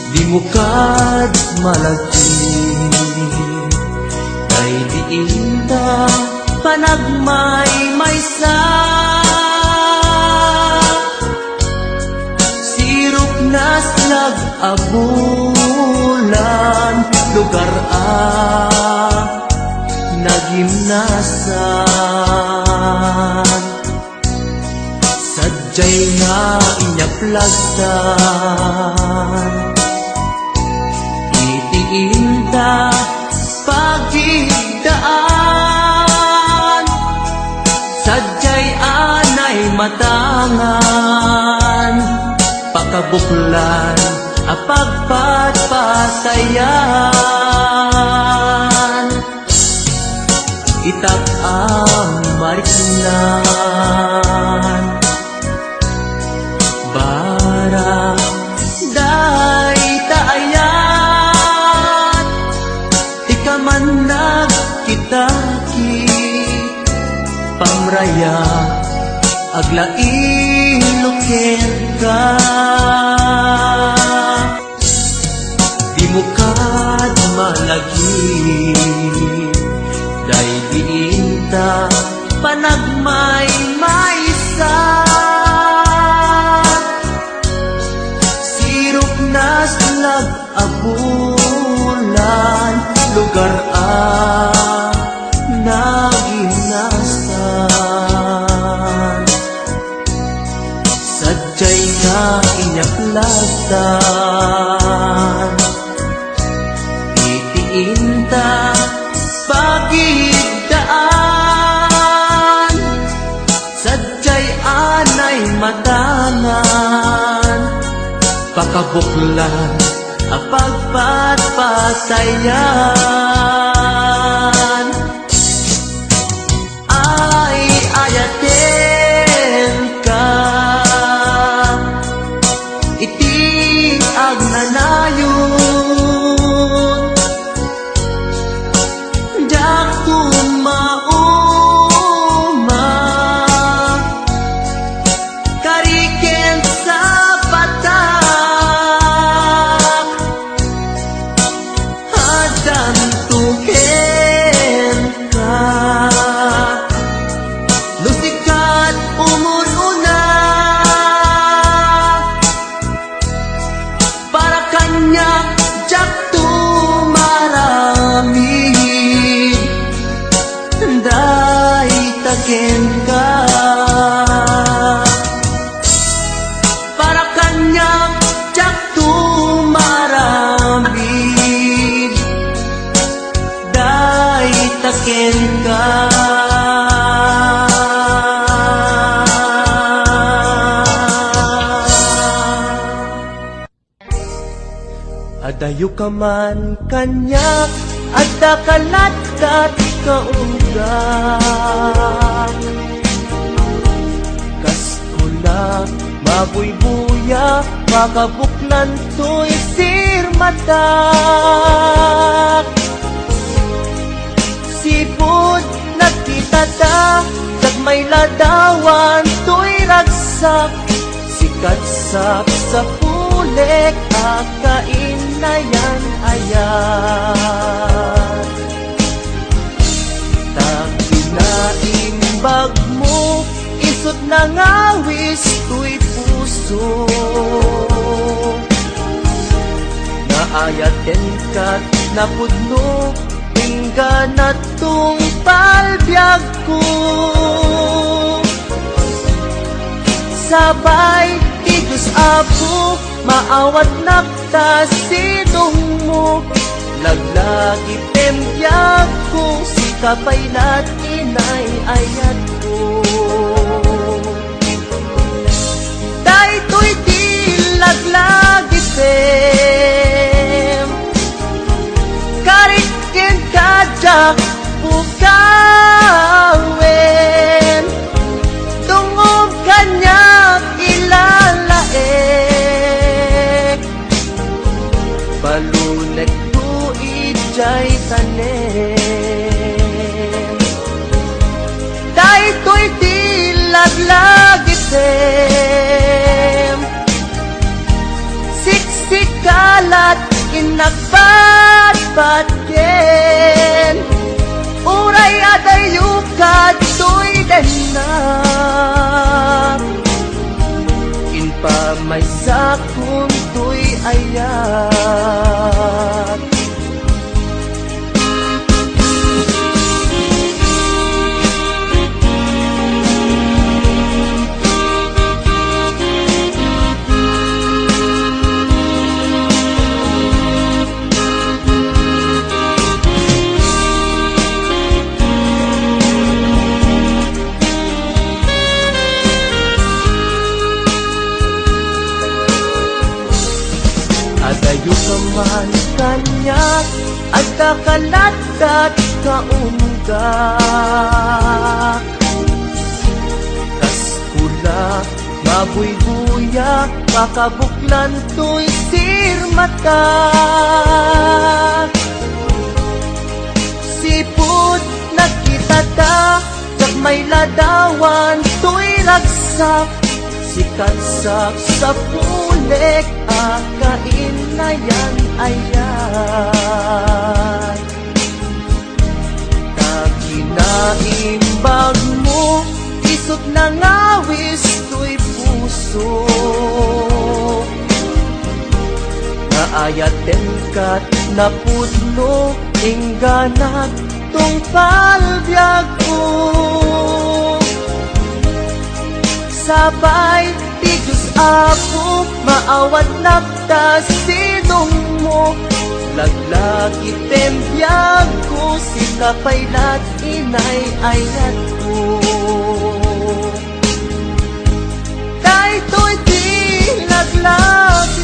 Di mo kad malagi Kay diinda panagmay maysa Sirop nas nag-abulan Lugar nagimnasan Sadyay nga inyaplagdan Itiinta pagigdaan Sadyay anay matangan Pakabuklan apagpatpasayan Itak ang mariknan Bara day taayan Ika man nagkitaki Pamraya aglain ka Di mo kad malagi Day diinta panagmay maysa Sirop nas nag-abulan Lugar naginasan Sadyay nga inyaplasan Itiinta pagigdaan pakabuklan ang pagpatpatayan ay ayaten ka iti agnanayon jak tumauma kariken sa patak hadam tuken ka lusikat umuruna para kanya jak tumarami day taken ka para kanya jak tumarami day taken ka adayo ka man kanya at dakalatat kaunggak kaskula mabuybuya makabuklan to'y sirmatak sipod nagkitata may ladawan to'y ragsak sikat sa pulek akain na yan ayan Kinaimbag mo, isot na ngawis to'y puso Naayaten ka't napudno, tingga na tong palbyag ko Sabay, Diyos Apo, maawat nakta sidong mo Laglagi tembyag ko, si kapaylat inay ayat ko Dahito'y di laglagi tem Karikin kadyak bukawen Tungog kanya ilalaek Balunek jay tanem Dahito'y di laglagitem Siksikalat inagbatbatken Uray adayukat to'y denak Inpamay sakun to'y ayat Adayo ka man kanya at kakalatat kaunggak Kaskula, mabuybuya, makabuklan to'y sirmatak Sipod nagkitata, sak may ladawan to'y ragsak Sikatsak sa pulek, akain na yan ayan Kakinaimbag mo, isot na ngawis to'y puso Naayaten ka't napudno, ingganat tong palbyag ko Sabay, di Diyos Apo, maawat nakta sidong mo Laglagi tembyag ko, si kapaylat inay ayat ko Dahito'y di laglagi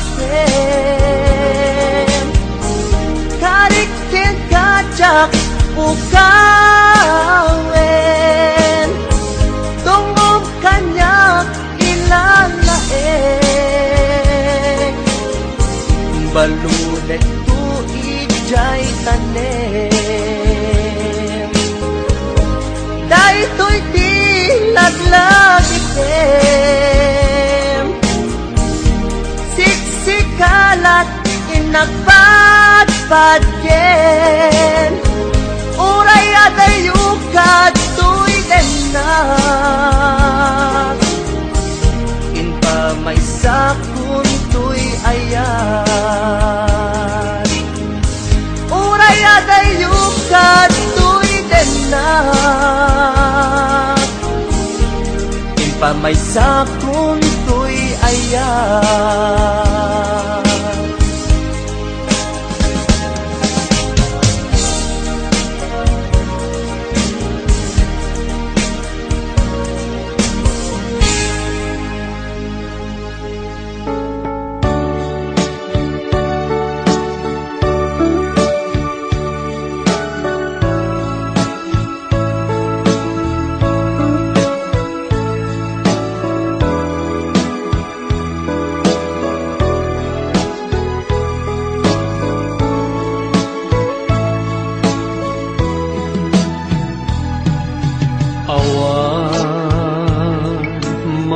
pukawen Tungog kanyak ilalaeng Balunet tuig jay tanem Daytoy di laglagitem Siksikalat inagpadpadyen Uray adayukad tuigan na Inpa may sakun tuy ayan Uray adayukad tuigan na Inpa may sakun tuy ayan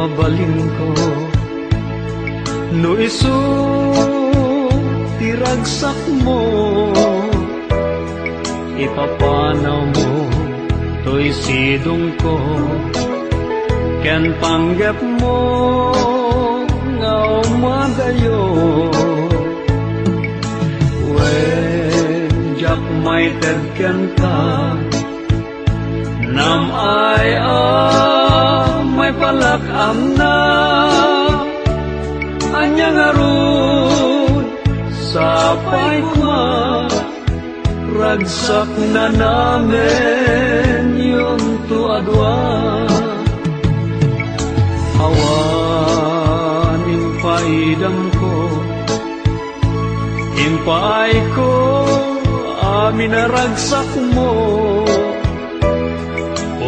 mabalin ko no isu tiragsak mo ipapanaw mo to'y sidong ko ken panggap mo nga umadayo when jak may tedken ka nam ay may palakam na anyang arun sapay kuma ragsak na namin yung tuadwa awanin paidam ko inpaay ko amin na ragsak mo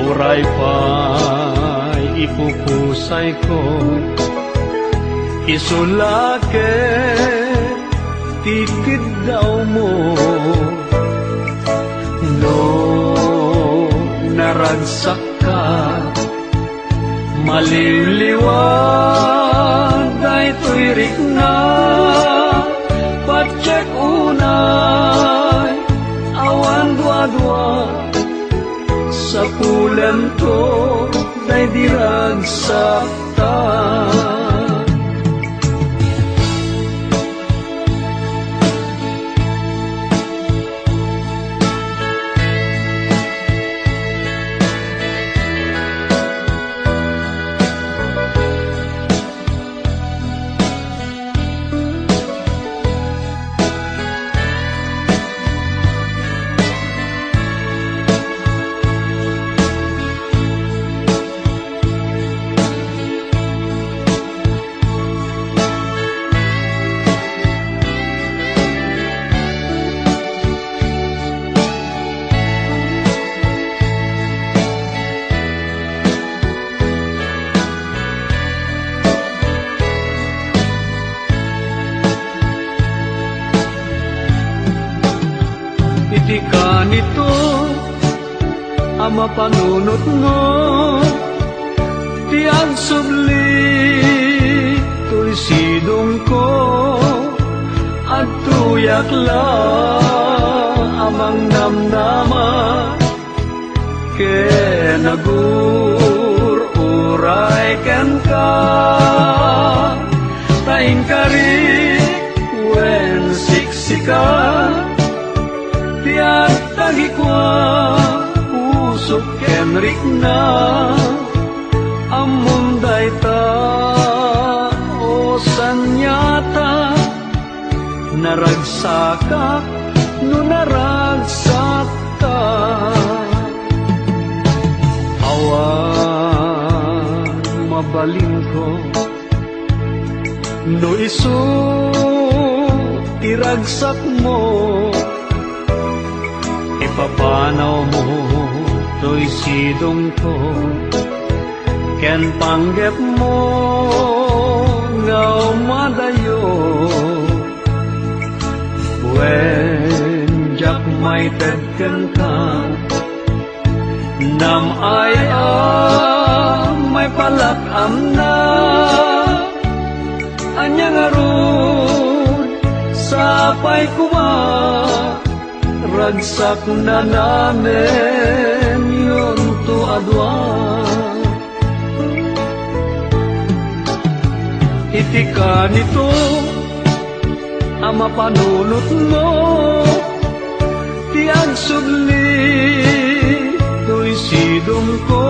uray pa'y ipupusay ko isulake tikid daw mo no naragsak ka maliliwan daytoy rikna patsek unay awan dua-dua sa pulan to day diragsak ta iti ka nito ama panunot mo tiang subli to'y sidong ko at tuyak la amang namnama ke nagur uray ken ka taing kari wen siksikan tiyak tagikwa usok kenrik na amunday ta o sanyata naragsaka no naragsaka awan mabalin ko no isu iragsak mo papanaw mo to'y sidong ko ken panggep mo nga umadayo when jak may tedken ka nam ay may palakam na anyang arun sapay kuma ragsak na namin yun to adwa itika nito ama panunot mo tiag sudli to'y sidong ko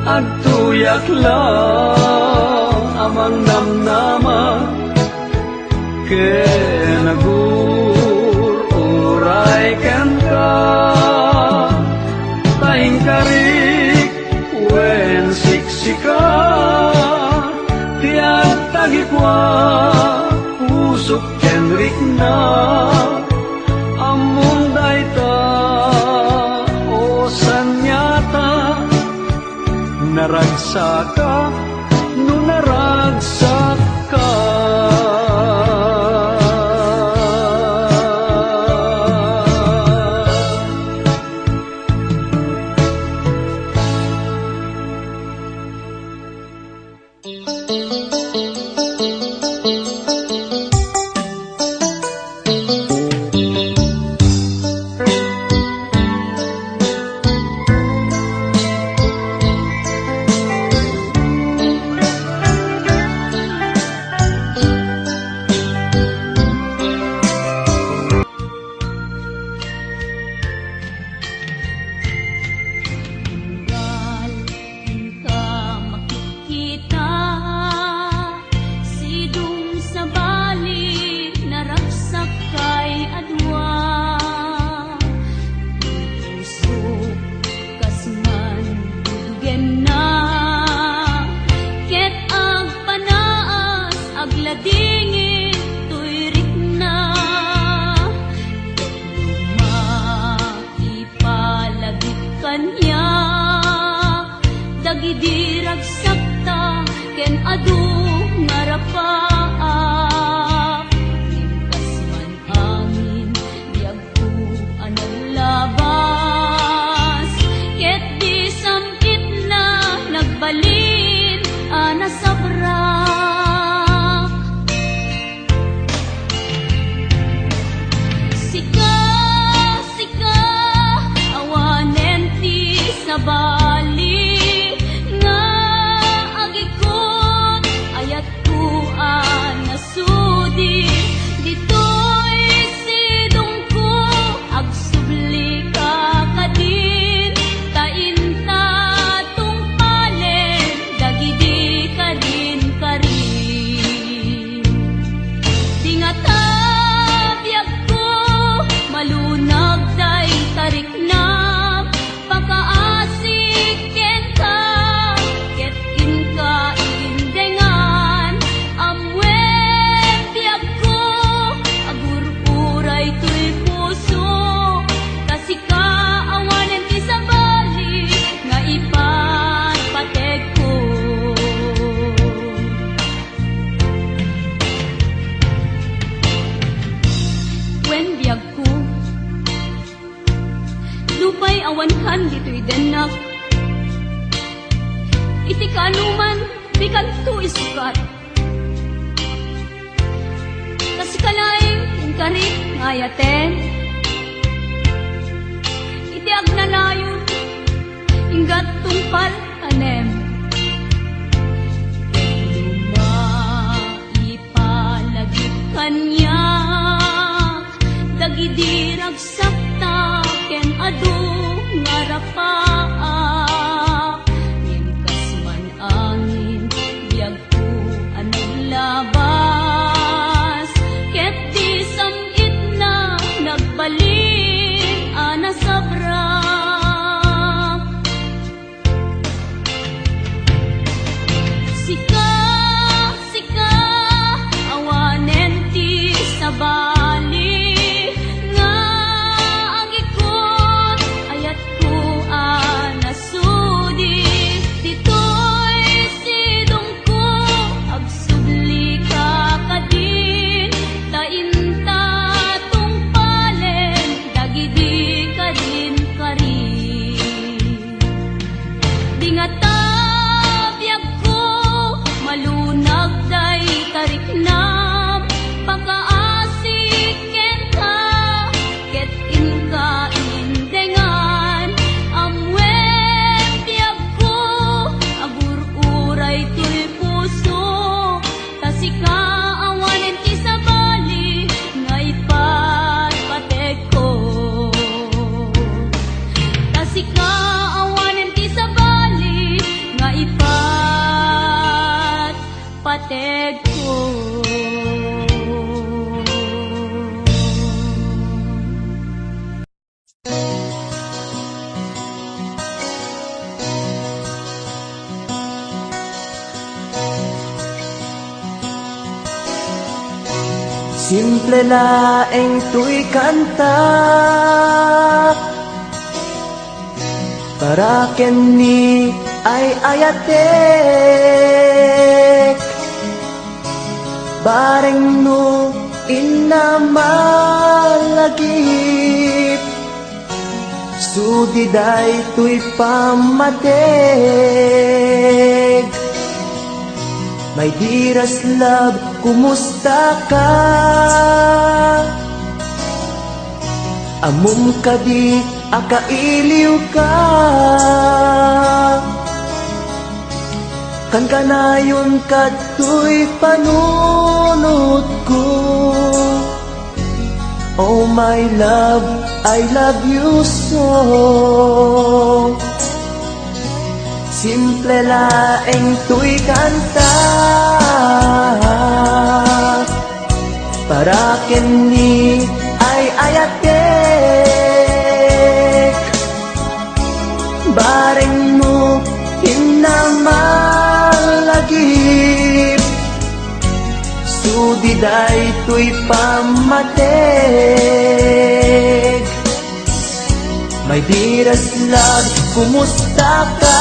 at tuyak lang amang namnama kenagururay ken ka taing karik wen siksika tiag tagikwa pusok kenrik na among dayta o sanyata naragsak ka no naragsak ka Dagidirag sakta ken adu ngarapaak Limpas man angin diag ku anang labas ket di samkit na nagbalin ana sabrak Sika sika awanen ti sabali nasudi dito'y sidong ko agsubli ka kadin tainta tungpalen dagidi kadin karin dingata biag ko malunag day tarik na pakaasik ken ka ket in ka indengan amwe to'y puso kasi ka awanen ti sabali nga ipatpatek ko when biyag ko lupay awan kan dito'y denak iti kanuman bikan to isukat kasi kalaing karit ngayaten iti agnanayon inggat tungpal kanem lumaipalagit kanya dagidirag sakta ken adu ngarapaak ngimkas man angin biag ko anang labas ket di samit na nagbalin ana sabrak sika sika awanen ti sabali nga agik Simple laeng tuy kanta para kenni ay ayatek bareng no inamalagip sudiday tuy pamateg. My dearest love, kumusta ka? Amum ka di, akailiw ka. Kan kanayon ka tuy panunod ko. Oh my love, I love you so. Simple laeng tuy kanta para kenni ay ayatek bareng mo hinamalagip sudiday tuy pamateg. My dearest love, kumusta ka?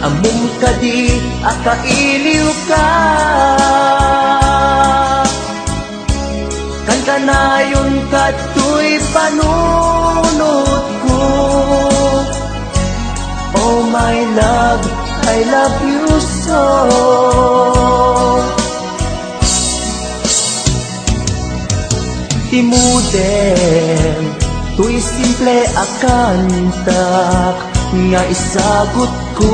Amum ka di, akailiw ka. Kan kanayon ka tuy panunod ko. Oh my love, I love you so. Timuden, tuy simple akantak nga isagot ko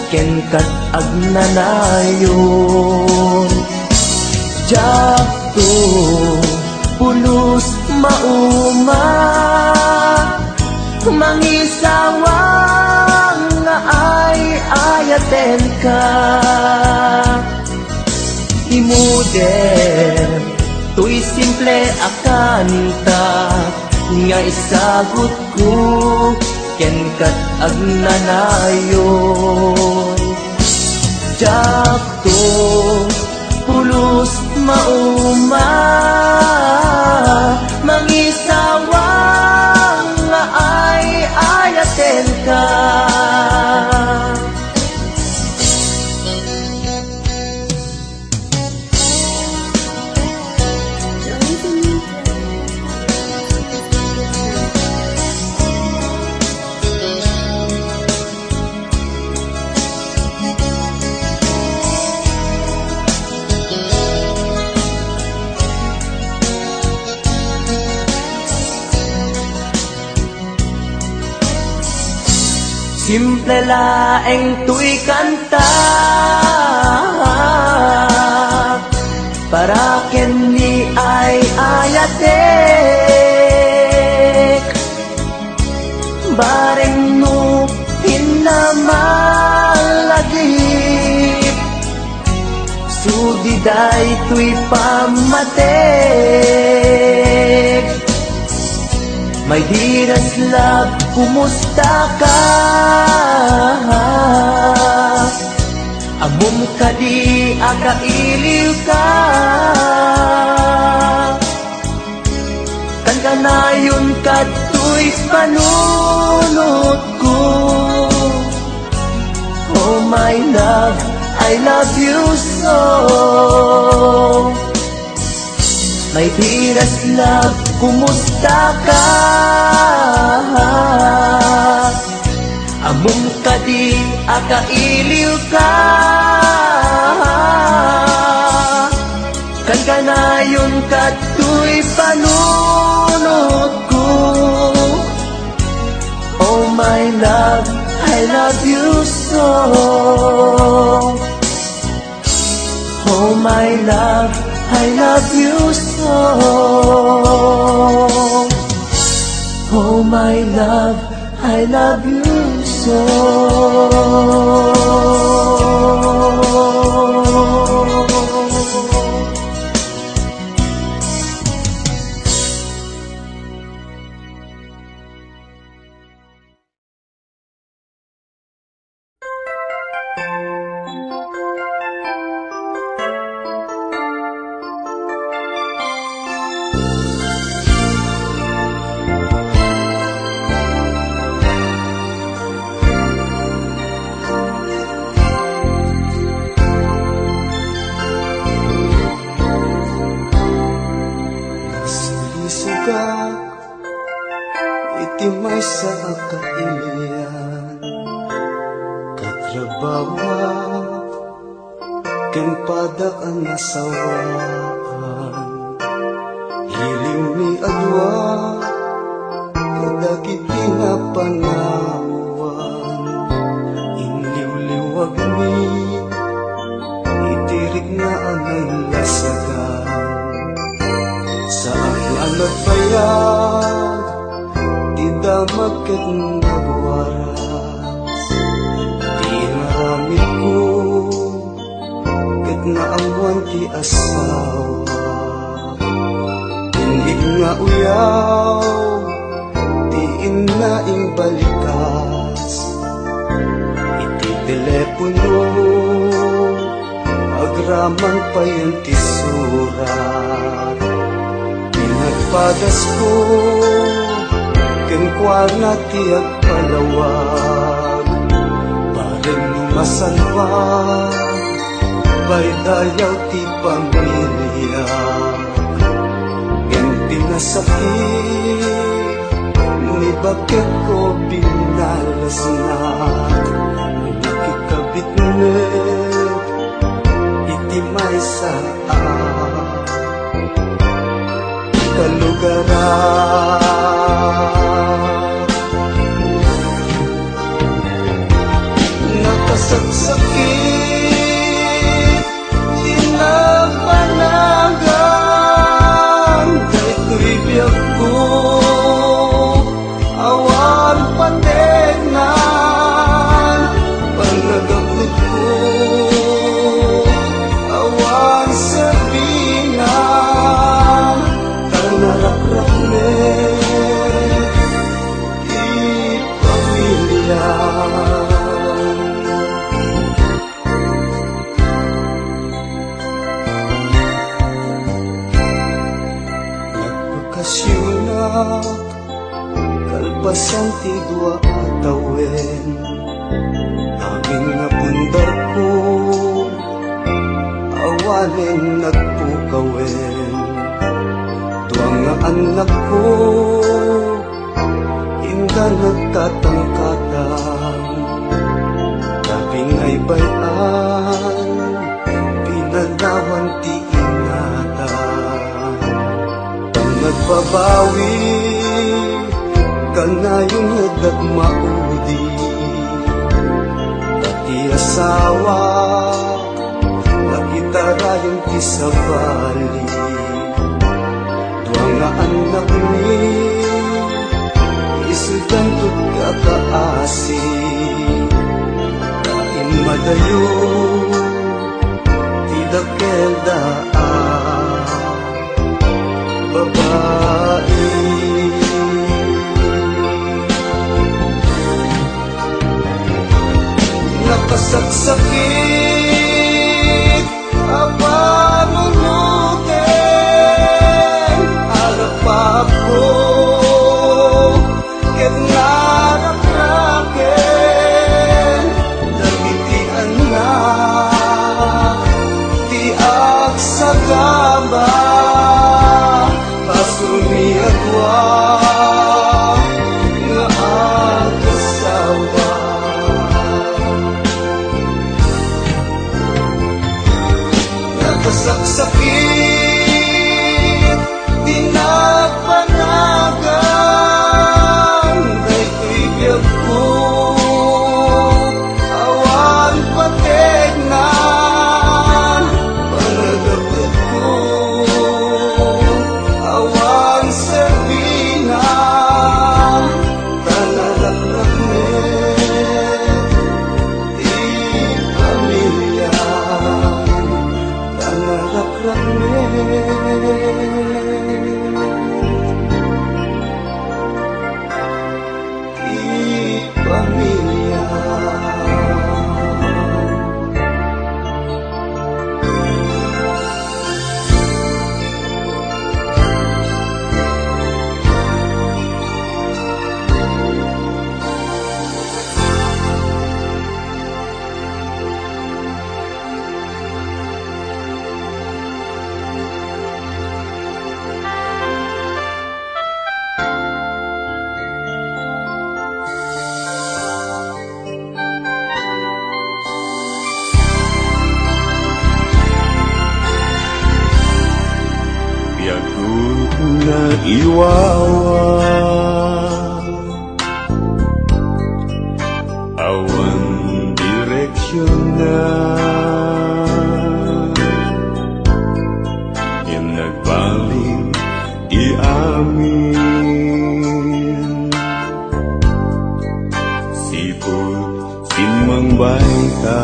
ken kat agnanayon. Jakto pulos mauma mangisawang nga ay ayaten ka. Timuden, tuy simple akanta nga isagot ko ken kat agnanayon. Jakto pulos mauma mangisawang nga ay ayaten ka. Simple laeng tuy kanta para kenni ay ayatek bareng no hinamalagip sudiday tuy pamateg. My dearest love, kumusta ka? Amum ka di, akailiw ka. Kan kanayon ka tuy panunod ko. Oh my love, I love you so. My dearest love, kumusta ka? Amum ka di, akailiw ka. Kan kanayon ka tuy panunod ko. Oh my love, I love you so. Oh my love, I love you so. Oh my love, I love you so. ken padak ang nasawaan. Hiliw mi adwa kadagiti nga panauan. Inliw-liwag mi itirik nga anay lasagan. Sa ang nagbayag di damag ket nagwaras. Di naramid ko ket naamwan ti asawa. Tindig nga uyaw ti inaing balikas. Iti telepono agraman pa yan ti surat. Pinagpadas ko ken kuana ti agpalawag. Bareng masalwa baydayaw ti pamilya. Ken pinasakit ni bakit ko binalasnak. Nakikabit net iti may saan kalugaran. Nakasaksakit tinapanagan. Dahito'y biyag ko awan pandegnan. Panagabot ko awan sabinan. Tanarakrap di pamilya. Nagpakasyunak kalpasan ti dua atawen. Aming napundar ko awanen nagpukawen. Tuwang nga anak ko inda nagtatangkatang. Labing ay bayan pinadawan ti ingatan. Pag nagbabawi kanayong nagdagmaudi. Pati asawa nakitarayan ti sa bali. Duwang nga anak ni isudan tut kakaasi. Kain madayo ti dakel daan babae. Nakasaksakit apanunutin. Arap ako ket narakraken. Dagiti anak ti agsagaba. Pasumiagwa nga agasawa. Nakasaksakit di napanagan. Dahito'y biyag ko awan pategnan. Panagabot ko awan sabinan. Tanalaklak di pamilya. Tanalaklak iwawa awan direksyon na yang nagbalik iamin sipot simang baita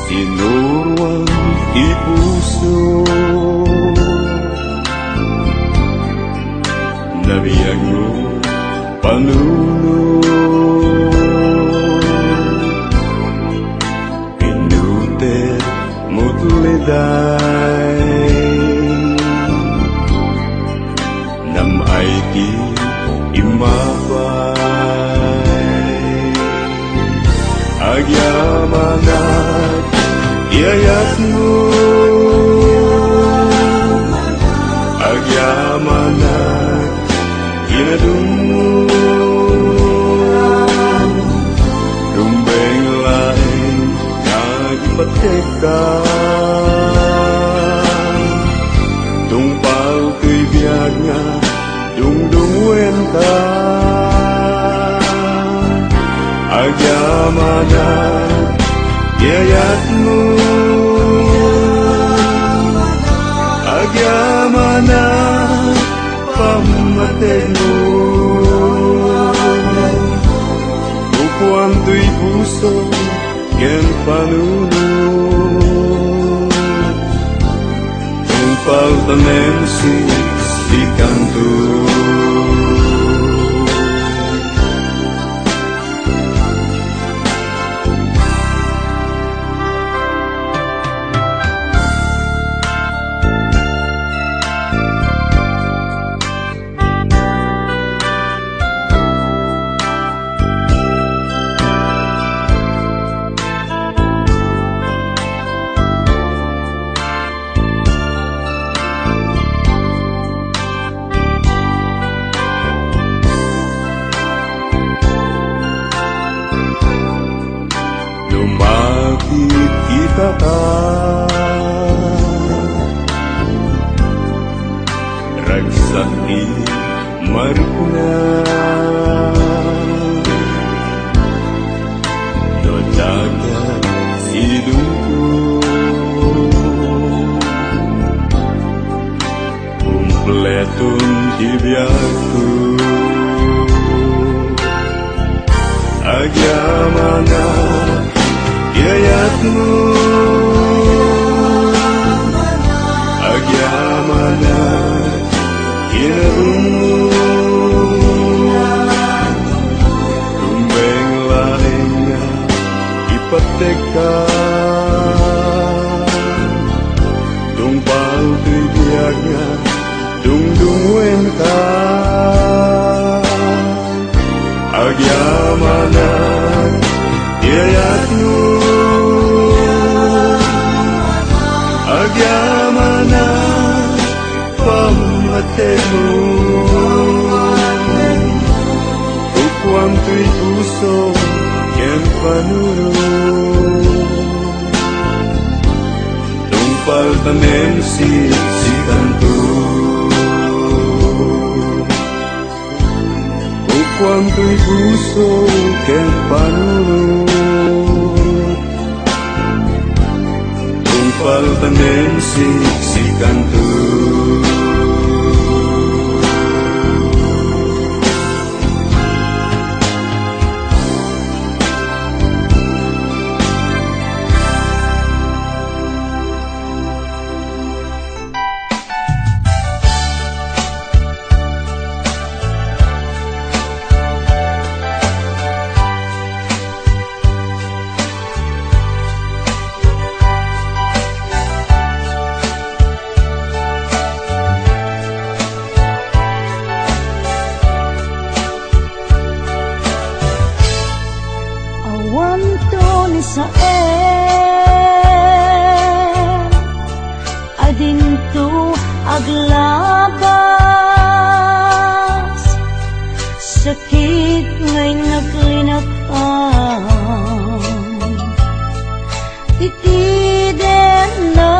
sinurwang ipuso nabiyag mo panuno pinuter mo tuliday namay ti imapay agyamanat iayat mo agyamanat inadung mo rumbeng lain nagipatekan tungpal ko'y biyag nga dungdung wenta agyamanat iayat mo agyamanat pamatay mo upuan to'y puso ken panuno tungpal tanem si kanto lumakit kita ragsak di marikna dodagat sidungko kumpletun tibiyagku agyamanat iayat mo agyamanat inarung mo rumbeng lain nga ipatekan tungpal to'y biyag nga dungdung wenta agyamanat iayat mo agyamanat pamatay mo upuan to'y puso ken panuno tungpal tanem si kanto upuan to'y puso ken panuno tungpal tanem si kanto sa adinto aglabas sakit ngay naglinakan titiden na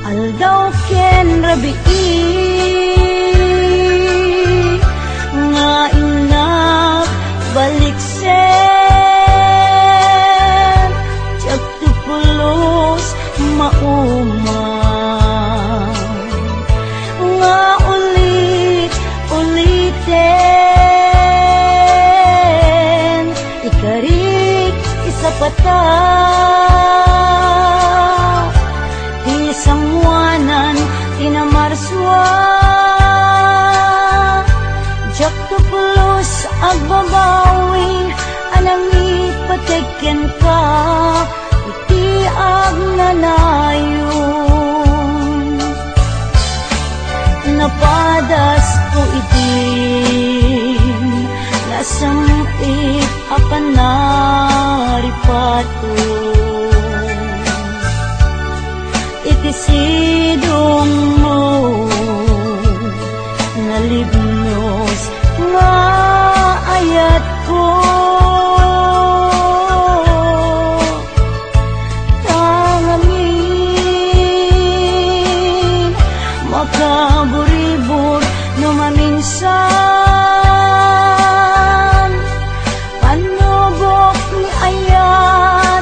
Aldaw ken rabii nga inak baliksen tiyak tupulos maumang nga ulit-uliten ikarik isapata Samwanan tinamarswa jak tupulos agbabawi anang ipateken ka iti agnanayon napadas ko itin nasamit akan naripato Itisidong mo nalibnos nga ayat ko tangamin makaburibur no maminsan panubok ni ayat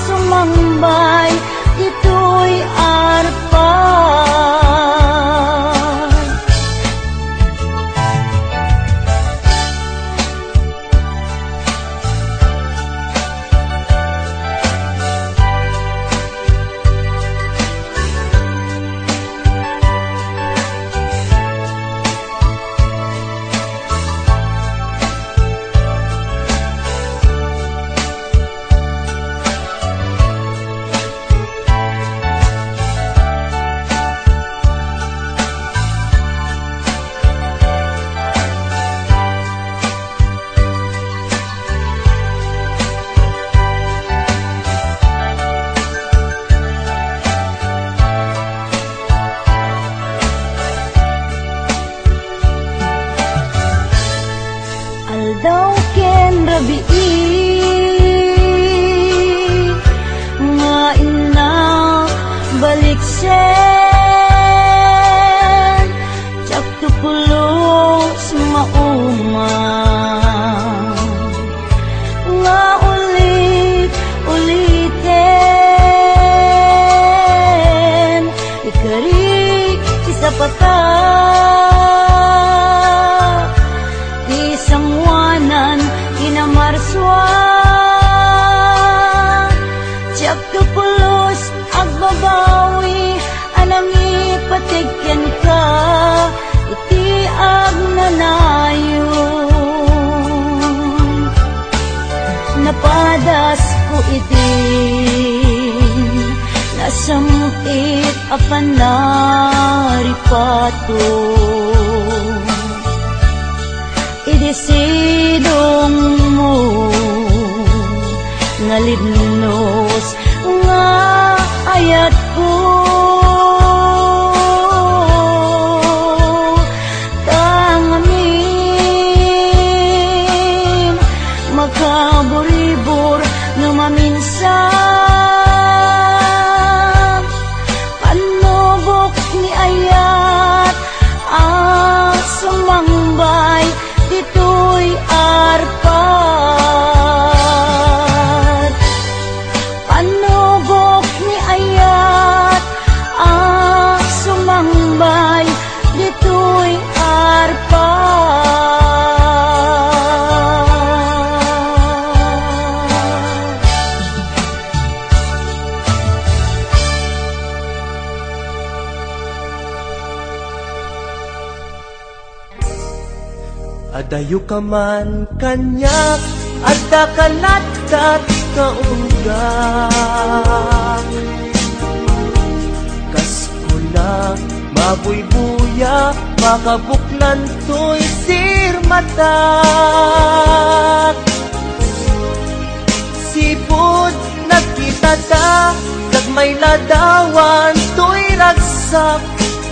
sumambay ito'y arpan Aldaw ken rabii nga inak baliksen tiyak tupulos maumang nga ulit-uliten ikarik isapata Sangwanan inamarswa tiyak tupulos agbabawi anang ipatigyan ka iti agnanayon napadas ko itin nasamit apan naripato Idisidong mo nalibnos nga ayat ko tangamin makaburibur no maminsan panubok ni ayat sumambay ito'y arpat panubok ni ayat sumambay ito'y Adayo ka man kanyak adda kanatat kaunggak kaskula mabuybuya makabuklan to'y sirmatak sipod nakita ta kagmay ladawan to'y ragsak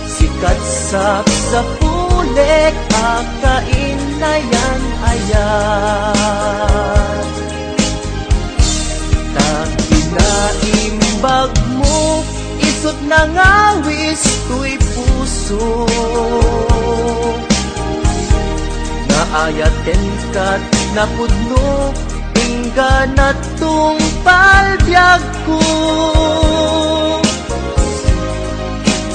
sikat sa pulek akain na yan ayan tak inaimbag mo isot nangawis to'y puso. Naayaten kat napudno ingga na tung palbyag ko.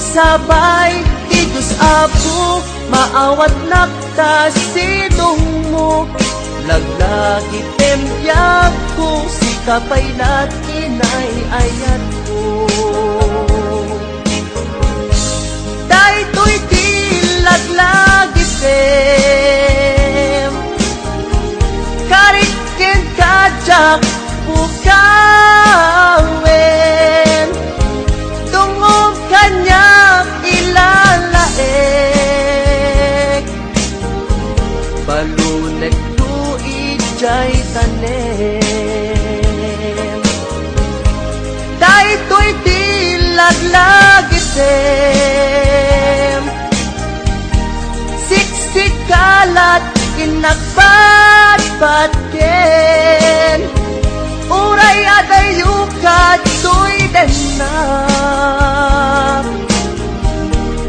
Sabay ti Diyos Apo maawat nakta sidong mo. Laglagi tembyag ko si kapaylat inay ayat ko. Daytoy di laglagi tem karikin kajak pukawen tungong kanya ilalaek balunek tu ijay tanem. Daytoy di laglagi tem siksik kalat kinagbatbatken uray adayukat to'y denak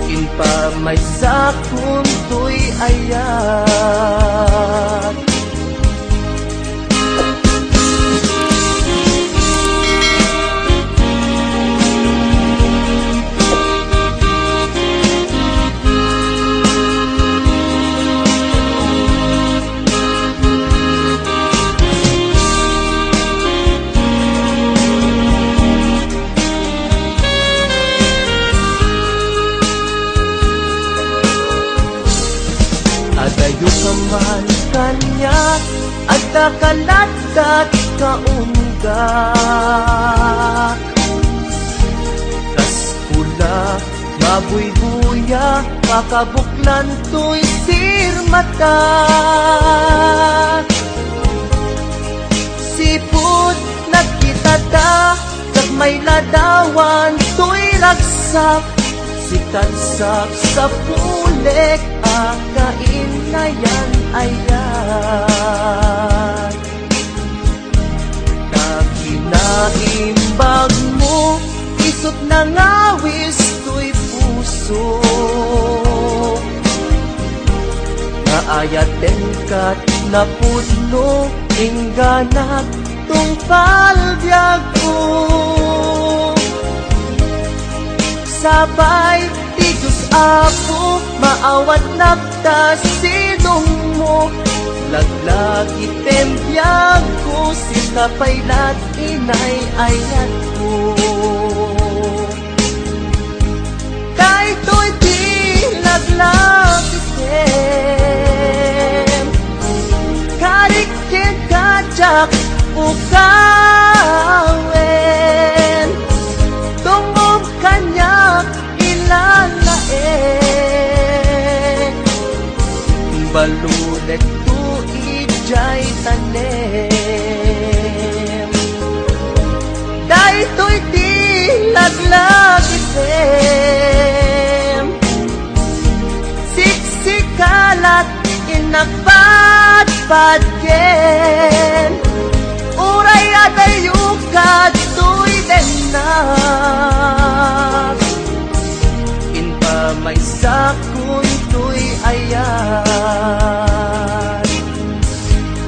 kinpamay sakun to'y ayat. Adayo kaman kanya at nakalatat kaunggak. Kas pula mabuybuya makabuklan to'y sirmata. Sipot nagkitata kag may ladawan to'y ragsak. Sikansak sa pulek akain na yan ayan. Nakinaimbag mo isot nangawis to'y puso. Naayaten kat napudno ingganag tung palbyag ko. Sabay ti Diyos Apo maawat nakta sidong mo. Laglagi tembyag ko si kapaylat inay ayat ko. Daytoy di laglagi tem karikin kajak ukawen tungog kanya ilalae balunek tu ijay tanem. Daytoy di laglagi tem siksikalat inagbatbatken uray adayukat to'y denak inpamay sakun to'y ayat.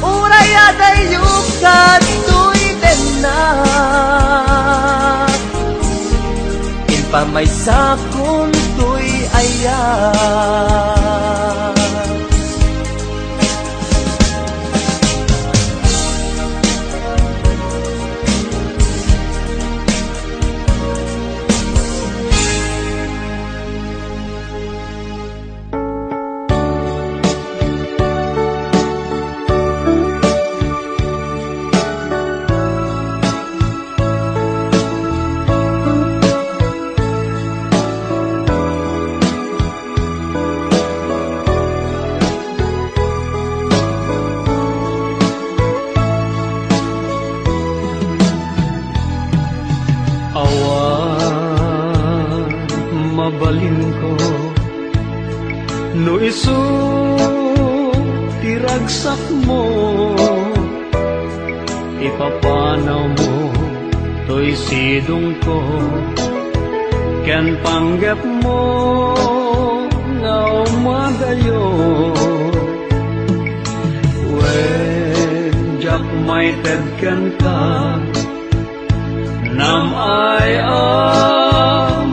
Uray adayukat to'y denak inpamay sakun to'y ayat. mabalin ko no isu tiragsak mo ipapanaw mo to'y sidong ko ken panggap mo nga umadayo. When jak may tedken ka, nam ay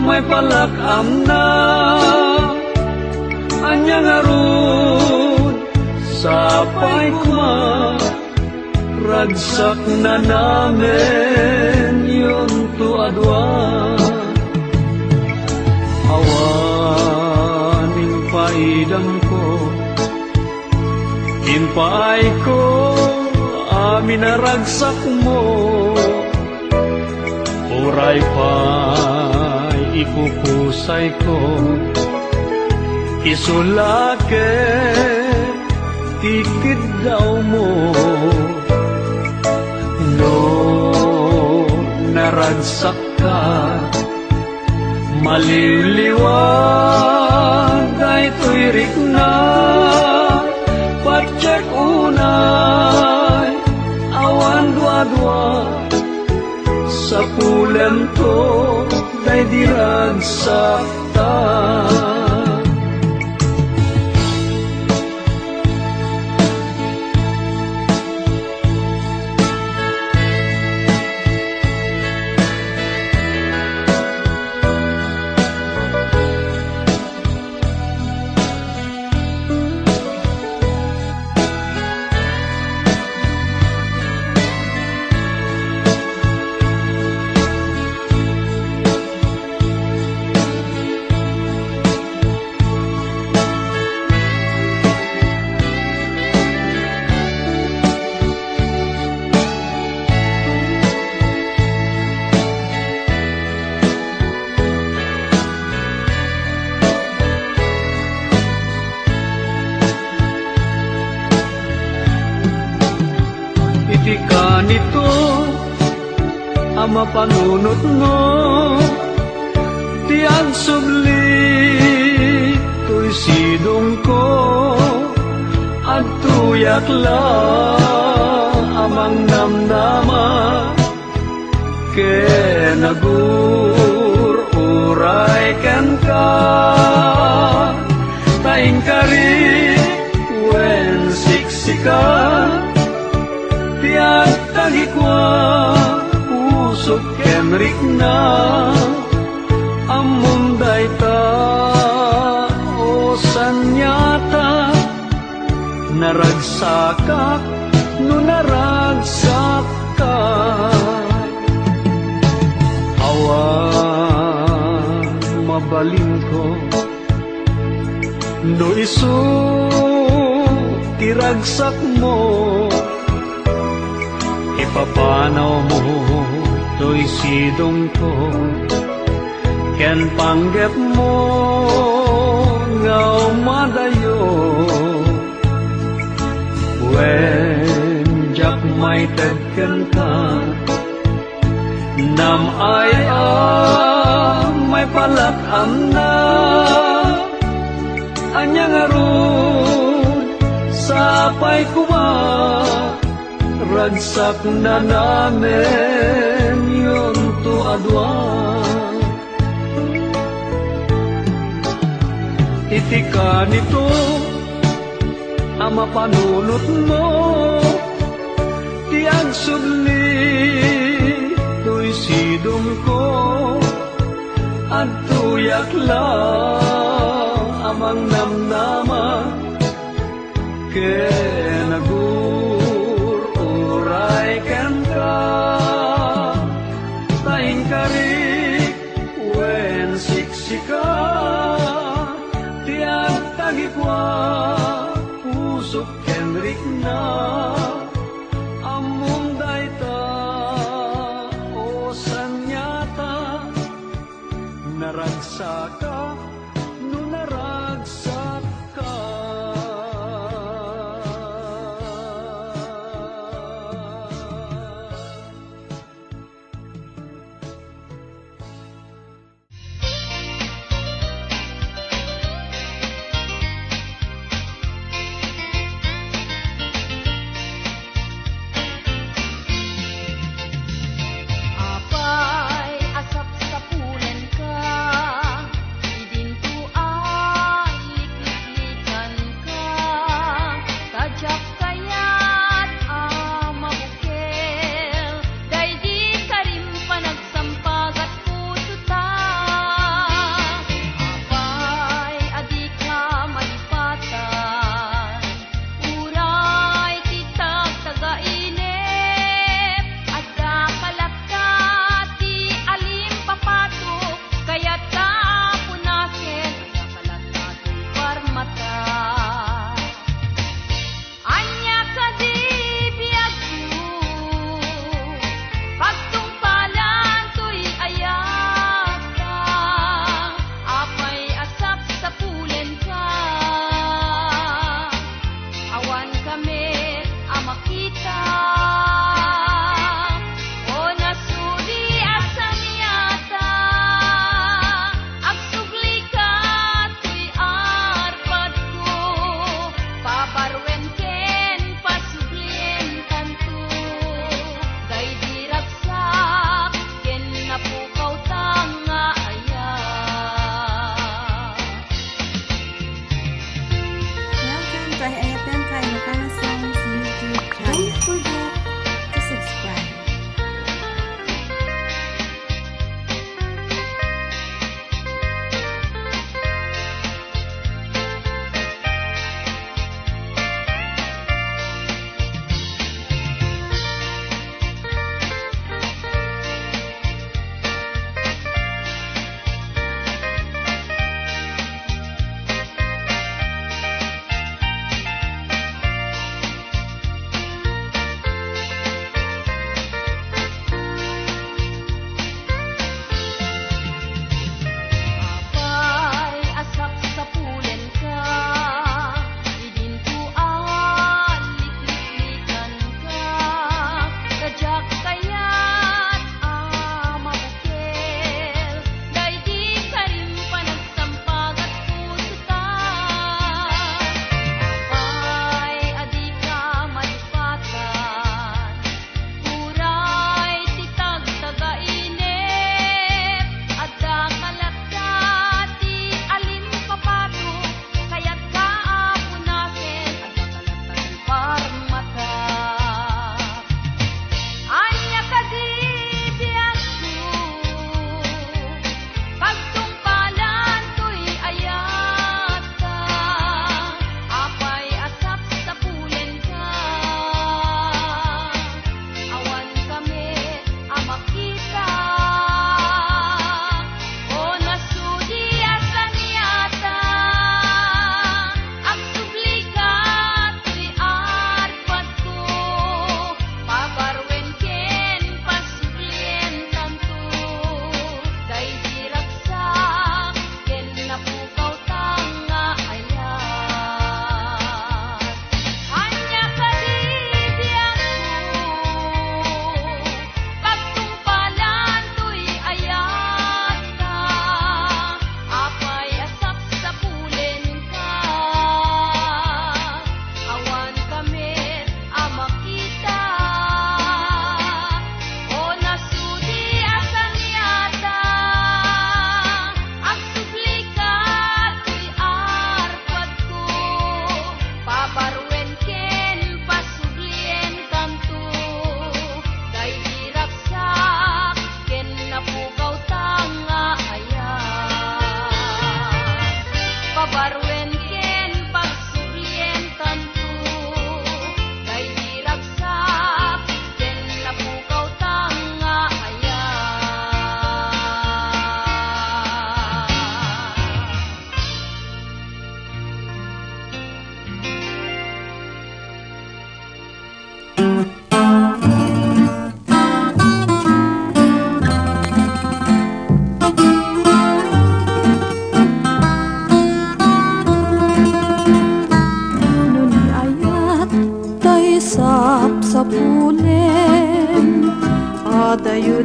may palakam na, anyang arun sapay kuma, ragsak na namin yun tuadwa. Awaning paidang ko, impay ko, amin na ragsak mo. Uray pa'y ikukusay ko, isulake, tikid daw mo. No, naragsak ka, maliliwag ay tuirik na, patsek unay, awan dua-dua, sa pulam to, day diragsak ta. Iti ka nito, ama panunot mo, tiang subli, to'y sidong ko, at tuyak lang, amang namnama, kenagur-uray kan ka, taing kari, wen siksikan, tiyak tagikwa, usok kenrik na, amunday ta, o sanyata, naragsakak, no naragsakak. Awan mabalin ko, no isu tiragsak mo, ipapanaw mo to'y sidong ko, ken panggap mo nga umadayo. When jak may tedken ka, nam ay may palakam na, anyang arun sapay kuma, ragsak na namin yun tuadwa. Iti ka nito, ama panunot mo, tiang subli, to'y sidong ko, at tuyak lang, amang namnama, kenagur-uray kan ka, taing karik, wen siksika, tiyak tagikwa, pusok kenrik na, among dayta, o sanyata, naragsaka, no naragsaka. Apay asap sa pulen ka,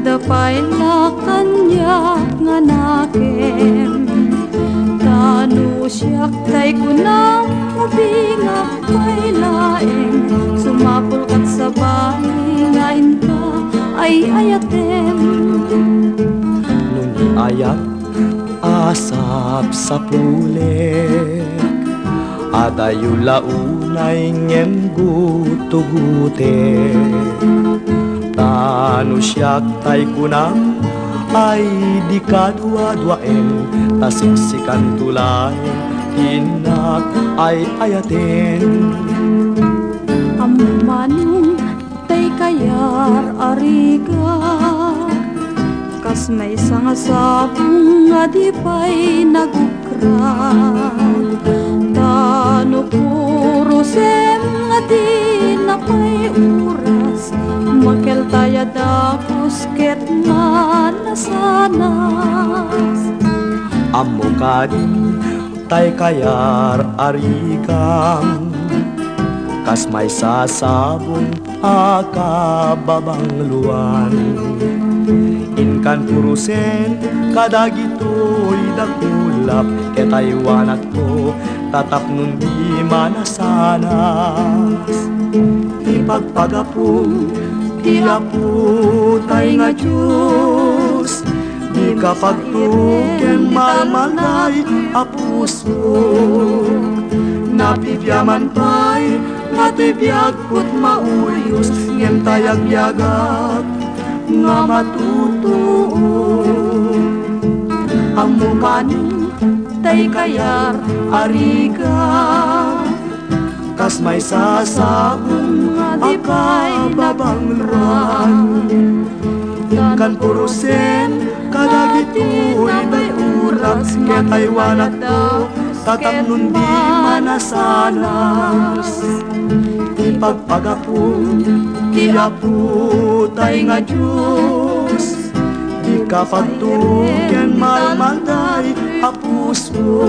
Dapay la kanyak nga nakem Tanu siyak tay kunang ubingak may laeng Sumapul kat sa bahay ngayon ka ay ayatem Nung ayak asap sa pulik Adayo launay ngem gutugute Tanu siyak tay kunam ay di kadwa-dwaen Tasiksikan tulay inak ay ayaten Amanong tay kayar ariga Kas may sangasabong nga di pa'y nagukrag Tano puro sem nga di na pa'y oras Makel taya da kusket na nasanas Amo kadi tay kayar arikam Kas may sasabong akababangluan Inkan purusen kadagito'y dakulap Ketaywanak to tatap nun di manasanas Ipagpagapong tiapu tay nga Diyos Di kapagtuken malmalay apuso Napibyaman pa'y natibiyag put mauyos Ngem tayag-yagap nga matutuo Amo kanin tay kayar ariga Kas may sasabong di pa'y akababangluan Kan purusen kadagito'y nag-urak Ketaywanak to tatap nun di manasanas Ipagpagapong tiapu tay nga Diyos Di kapagtuken malmalday apuso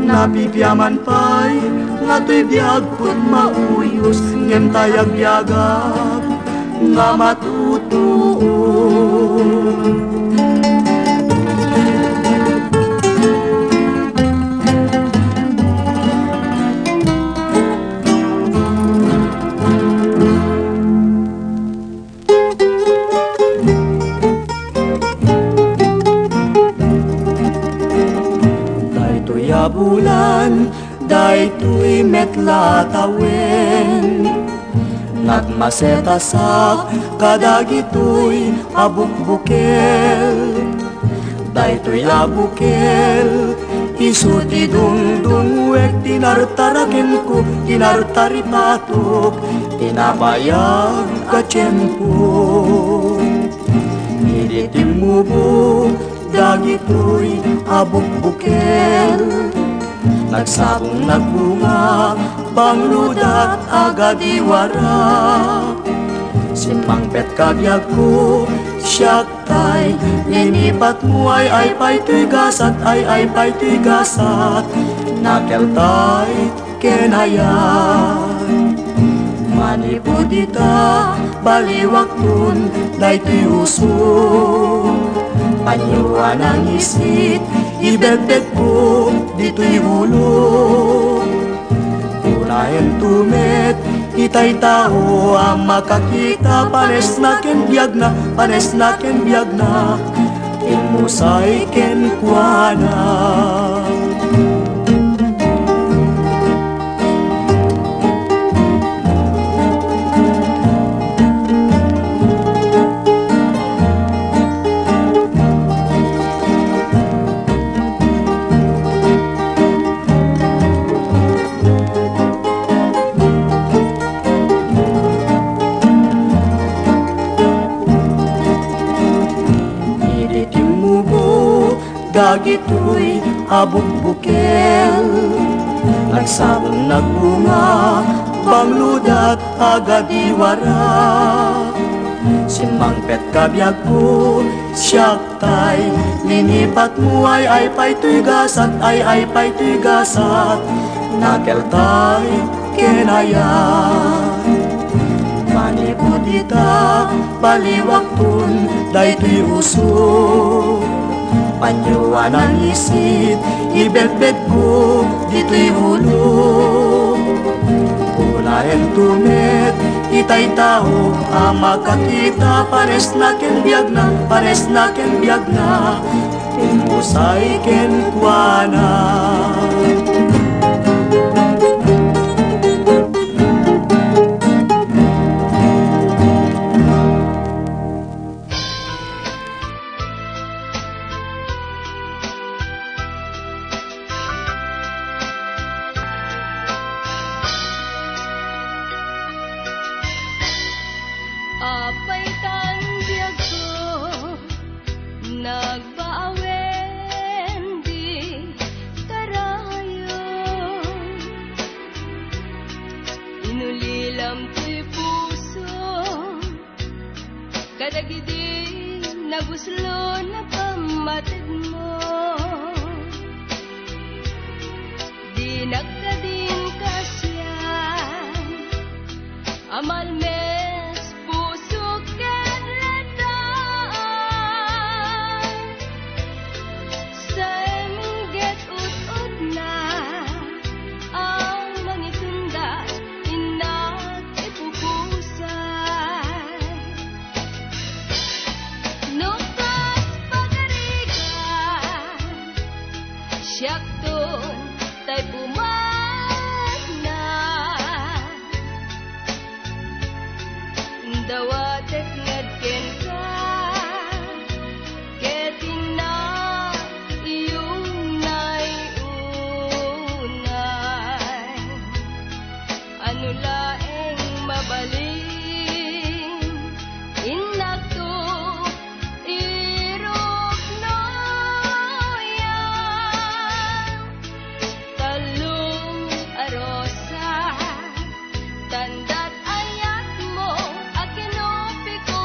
Napipyaman pa'y ngato'y biyag put mauyos Ngem tayag-yagap nga matutuo Daytoy bulan, daytoy metlatawin Nagmasetasak kadagito'y abukbukel Daytoy abukel isuti dungdungwek Tinartaraken ko, tinartaripatok Tinabayag ka tiyempo Nilitimubo, dagito'y abukbukel Nagsabong nagbunga, bangludat agad iwara Simpangpet kagyag ko, siyak tay Linipat mo ay pa'y tigasat, ay pa'y tigasat Nakeltay kenayan Manipudita, baliwak tun, daytoy uso Panyuan ang isit, ibedbed ko, dito'y ulo Unayan tumet, itay tao ang makakita Panes na ken biyag na, panes na ken biyag na Ilmusay ken kuana Dagito'y abukbukel Nagsabong nagbunga Bangludat agad iwara Simpangpet kabyag ko Siyak tay Linipat mo ay pa'y tigasat ay pa'y tigasat Nakeltay kenayan manipod ita baliwag pun daytoy uso panyuan ang isip ibedbed ko dito'y ulo ulaen tumet itay tao ang makakita pares na ken biag na timusay ken kuana Apay tanbyag ko, nagbaawen di karayo. Inulilam to'y puso, kadagidi nabuslo na pamatid mo. Di nagkadin kasyan, amal mes puso ken letan. Sa mingget ut-ut na ang mangitunda inak ipupusay. Nukas pagarigan, siyak doon tay pumat na. Dawatek ngadken ka, ketin na iyong naiunay. Ano laeng mabaling, inakto irok no yan. Talong arosa, tanda't ayat mo akinopi ko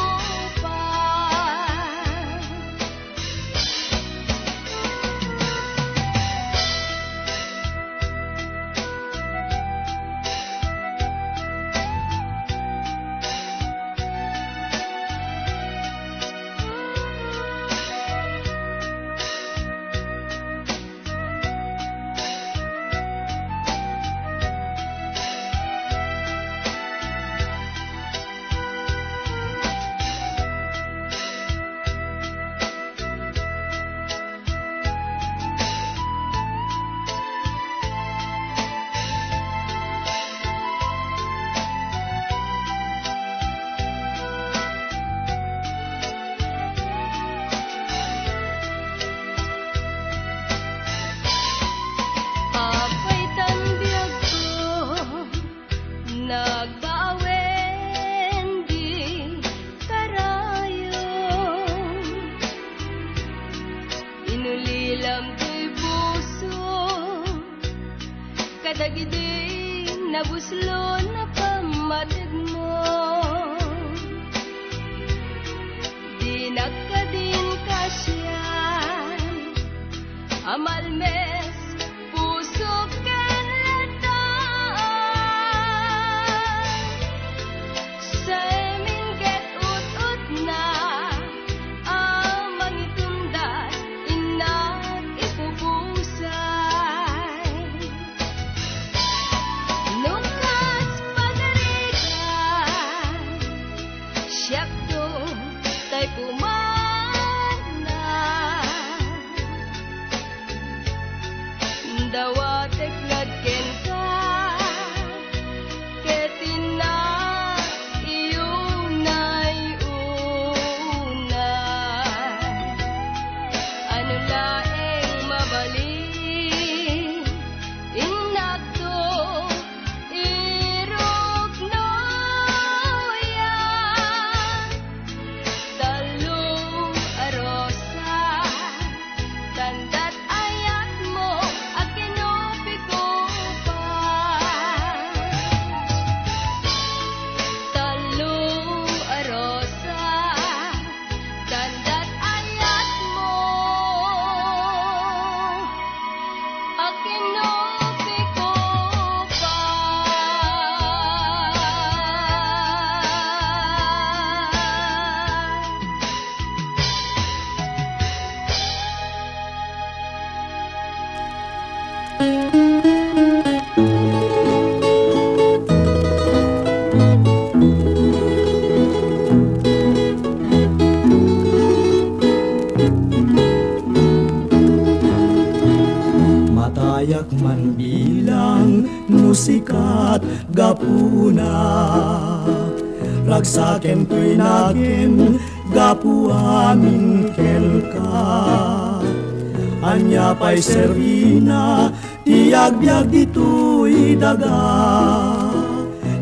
pa. Apay tanbyag ko, nagbaawen di karayo. Inulilam to'y puso, kadagidi nabuslo na pamatid mo. Di nagkadin kasyan, amal mes puso ken letan. Sa mingget ut-ut na ang mangitunda inak ipupusay. Nukas pagarigan, siyak doon tay pumana. Dawatek ngadken ka, ketin na iyong naiunay. Ano laeng mabaling, inakto irok no yan. Talong arosa, tanda't ayat mo akinopi ko pa. Talong arosa, tanda't ayat mo akinopi ko pa. Ayak man bilang musikat gapuna, ragsaken to'y nagin gapu amin ken ka. Anya pa'y servina tiyag-biag dito'y daga,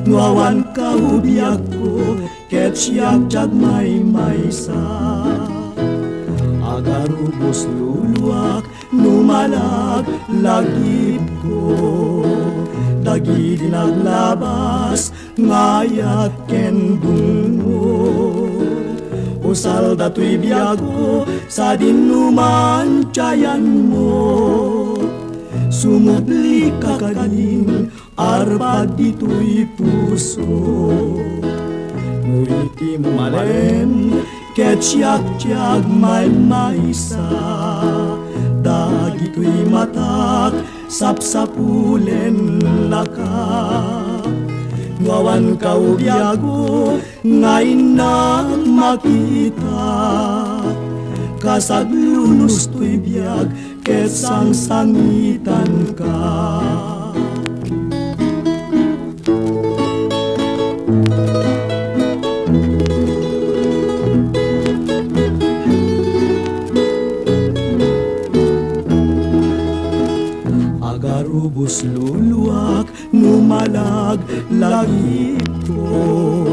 nuawan ka ubiyag ko ket siyak jagmay maysa. Agarubos luluak numalag lagip ko, dagi dinaglabas ngayat ken dungo. Usal dato'y biyag ko sa dinuman tiyan mo, sumubli ka kadin arpad dito'y puso. Nguriti mo malen ket siyak-siyak may maysa, dagito'y matak sapsapulen laka. Ngawan ka ubiyago ngayon na makita, kasaglunos to'y biyag ket sangsangitan ka. Agarubos luluak numalag lagip ko,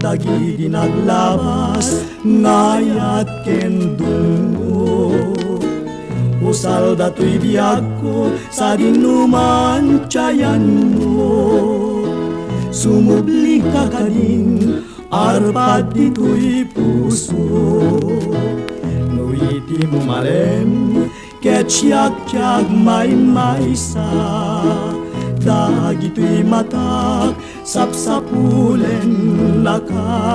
dagi dinaglabas ngayat ken dungo. Usal dato'y biyag ko sa dinuman tiyan mo, sumubli ka kadin arpad dito'y puso. Nuiti mo malem ket siyak-siyak may maysa, dagito'y matak sapsapulen laka.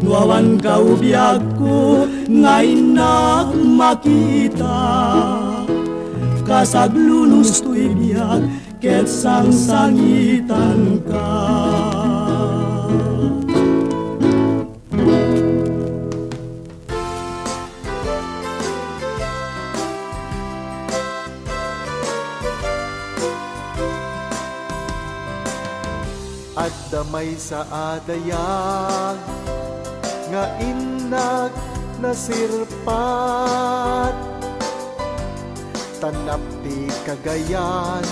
Nuawan ka ubiyag ko ngayon na makita, kasaglunos to'y biyag ket sangsangitan ka. At damay sa adayag nga inag nasirpat, tanap ti Cagayan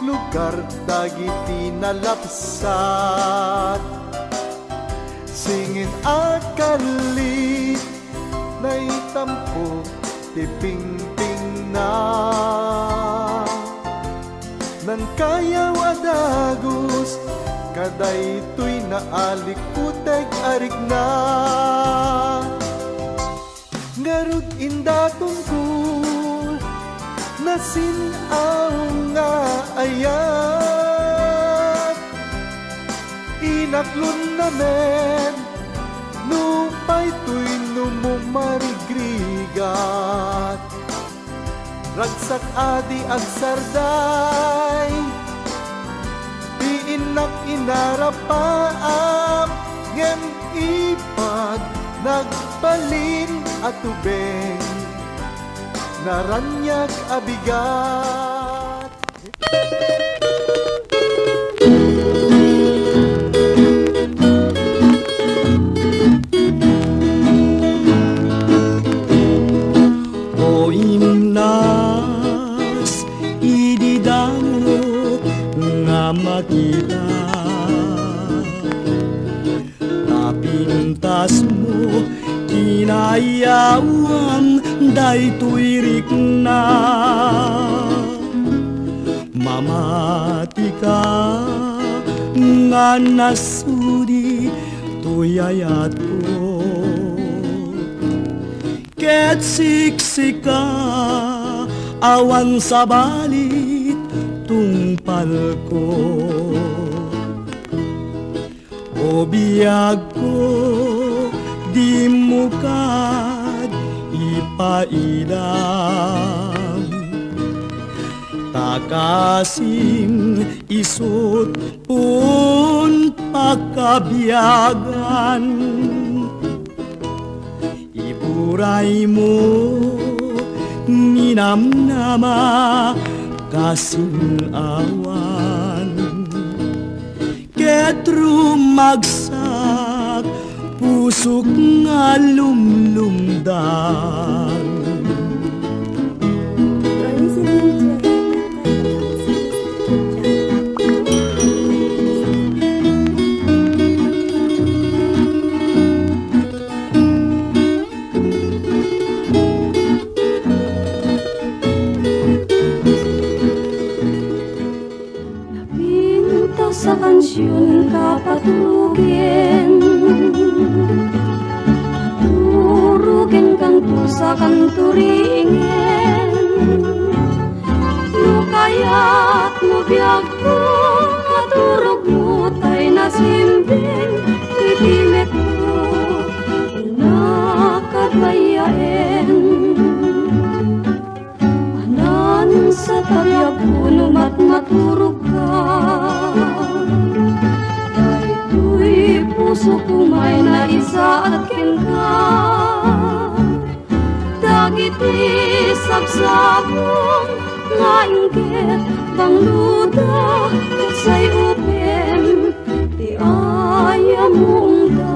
lugar dagiti nalapsat. Singin akali naitampo ti pingping na, nan kaya wadagus kaday to'y naalikuteg arik na. Ngarud inda tungkol nasinaw nga ayat, inaklon namen nupay to'y numumarigrigat. Ragsak adi agsarday di inak inarapaam, ngem ipag nagbalin at tubeng naranyag abigat. O imnas ididamo nga makita, napintas mo kinayawan daytoy rikna. Mamati ka nga nasudi tuyayat ko, ket siksika awan sa balit tungpal ko. O biyag ko di mo kad ipaidam, takasim isot pun pagkabiyagan. Iburay mo tinamnama kasing awan ket rumagsak pusok nga lumlumdan. Sa kansyon kapatugin, turugin kanto sa kanturingin, lukaya't mubiyag ko, katurog mo tay nasimbing, itimet ko, inakadbayain. Anan sa talyag ko lumat maturog ka, puso ko may naisaakin ka, dagiti sabsabong nga inggit bang luda say upem ti ayam mong da.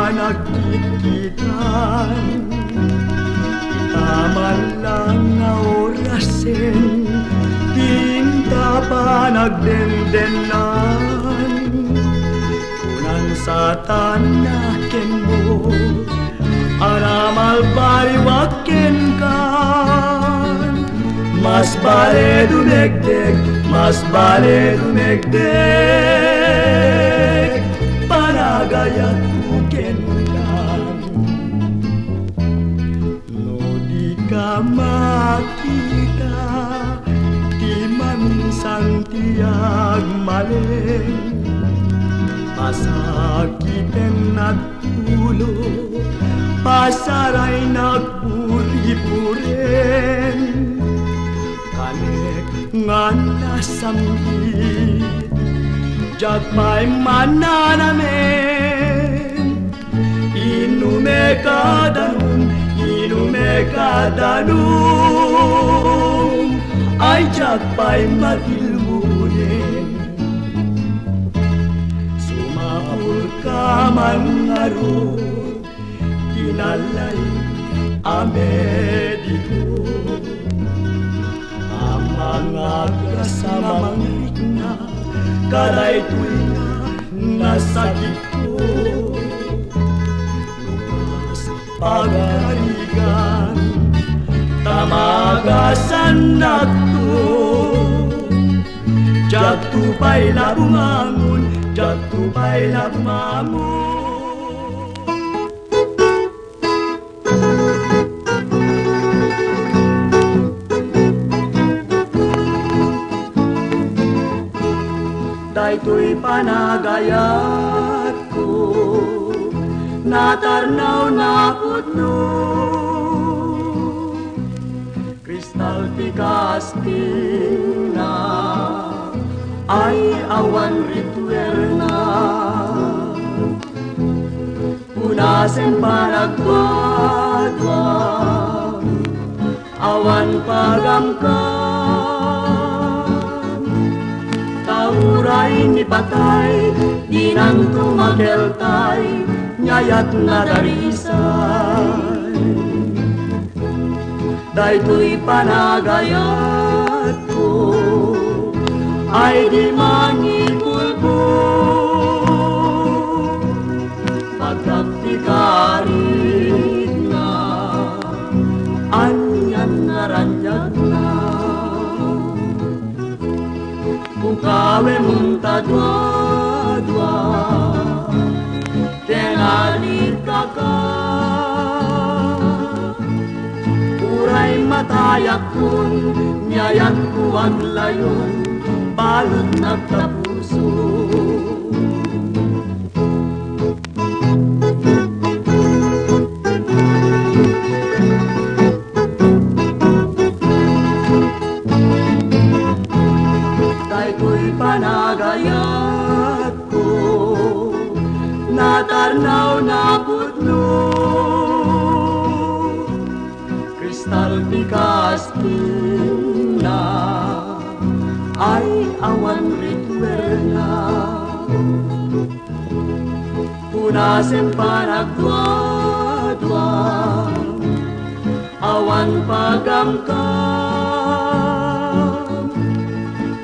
Nagkikitan itaman lang na orasin tinta pa nagdendenan kunan sa tanakin mo aramal bariwakin kan mas bale dumegdeg mas bale dumegdeg panagayat makita di mansang tiag maling pasakiten nagpulo pasaray nagburi-burin kanek nga nasamgit jagpay mananamen inume kadanong ay jagpay magilmunin sumapul ka man ngaro kinalay amediko amang agasamang rikna karay tuwina nasakit ko pagarigan tamagasan nagto jagtupay na bumangon jagtupay na bumangon. Daytoy panagayat ko natarnaw na putno kristal ti casting na ay awan rituerna punasen panagwadwa awan pagamkan tauray ni patay di nang tumageltay nyayat na darisay daytoy panagayat ko ay di mangipulbo pagkaktikarit na anyan naranjag na bukawe munta dua-dua tenalit ka matayak kun Nyayat ko ang layon Balot nagtapuso Tay ko'y panagayat ko Natarnaw na putlo Kristal pikas na Ay awan ritual na Punasin panagdwa-dwa Awan pagamkam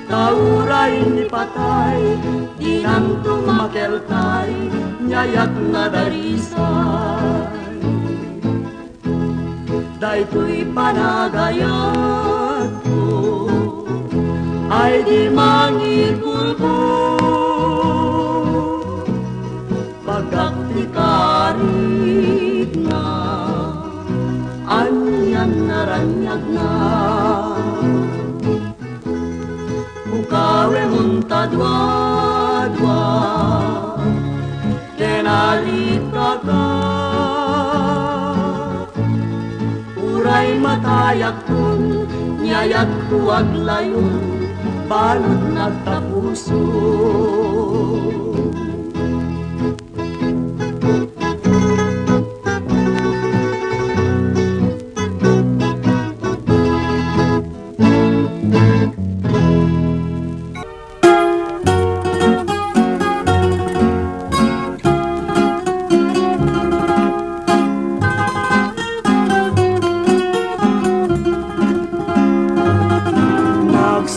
Tauray ni patay Dinang tumakeltay Nyayak na darisay Dayto'y panagayat ko Ay di mangipulpo Pagkaktikarit na Anyan naranyag na Bukawe muntadwa-dwa Kenalita ka Uray matayak kun Nyayat ko aglayon Balot nagtapuso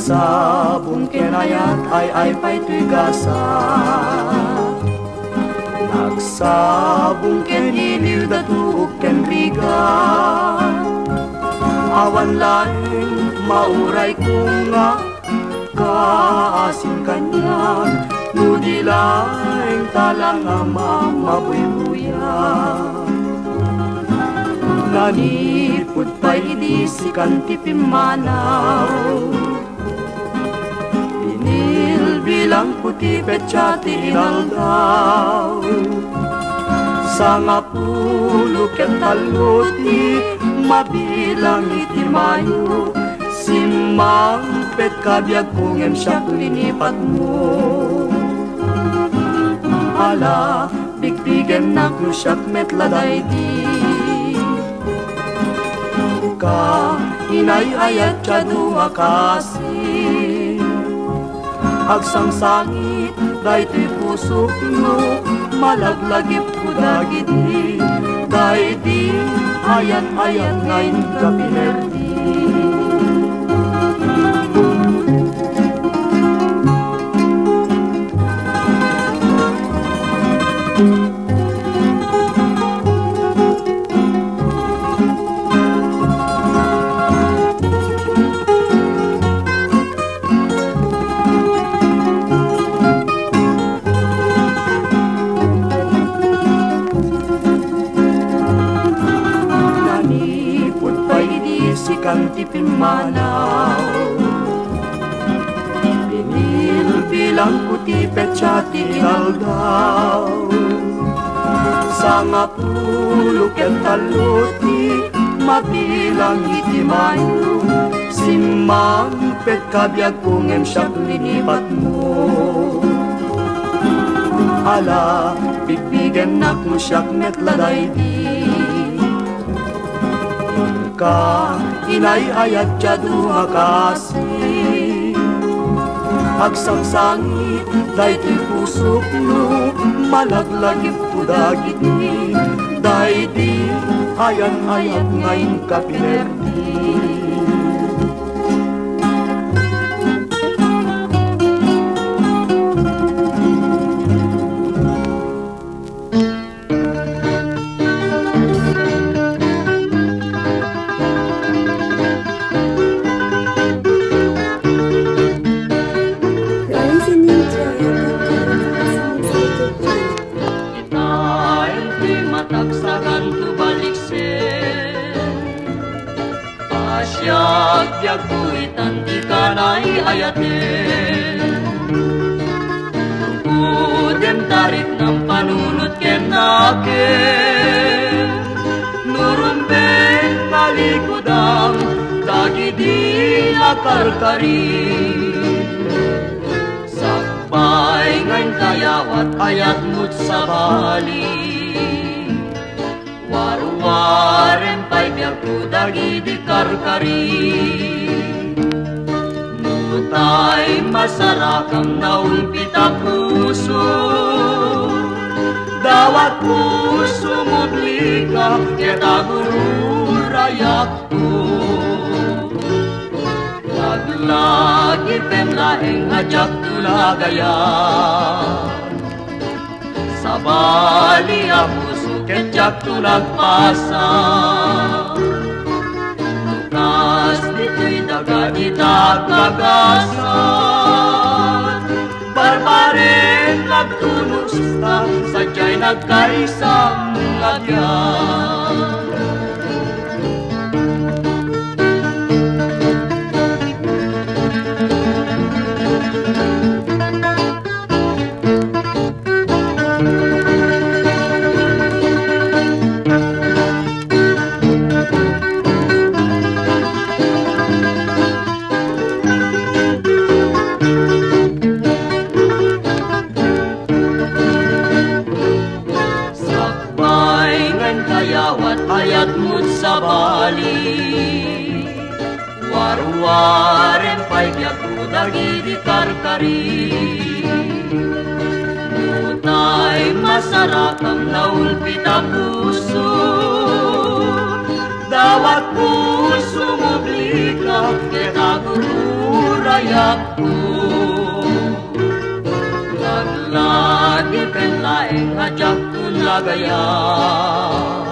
Nagsabong kenayat ay pa'y tigasa Nagsabong keniliw datuog kenriga Awan laing mauray ko nga Kaasin kanya Nudi laing talang ama mabuy-buya Nanipod pa'y idisikan tipimanaw Bilang puti petsati inaldaw Sanga pulo kentaluti Mabilang iti mayo Simang pet kabyag kungen siyak linipat mo Ala, bigbigen na kusyak metladay di Ka, inay-ayat siya dumakasi Agsangsangit, dayto'y pusok mo Malaglagip ko dagiti Daydi, ayan-ayan ngayon kapinerdi Kang tipimanaw Pinil bilang puti petsati inaldaw Sanga pulo kentaluti Mabilang iti mayo Simang pet kabyag kungen siyak linipat mo Ala, bigbigen nak mo siyak metladay di Ka, inay-ayat siya dumakasi Agsangsangit, dayto'y pusok mo Malaglagip ko dagiti Daydi, ayan-ayat ngayon kapinerdi Siag yaguitan di kanay ayatin Tungkudem tarit ng panunot ken nakin Nurumbeng talikudang dagidi akarkari Sakbay ngayon kayawat ayat mo't sa bali Waruwaren pa'y biyak ko dagidi karkari Nutay masarakang naulpita puso Dawat puso mutli ka Ketagururayak ko Laglagi pemlaeng ajak tulagayan Sabali ako Kecak tulang pasa Lukas dito'y daga itagagasan Barbaren nagtunos na Sadya'y nagkaisang lagyan ayat mo't sa bali Waruwaren pa'y biyak ko dagidi karkari Nutay masarakang naulpita puso Dawat puso mubli ka Ketagururayak ko Laglagi penlaeng ajak tulagayan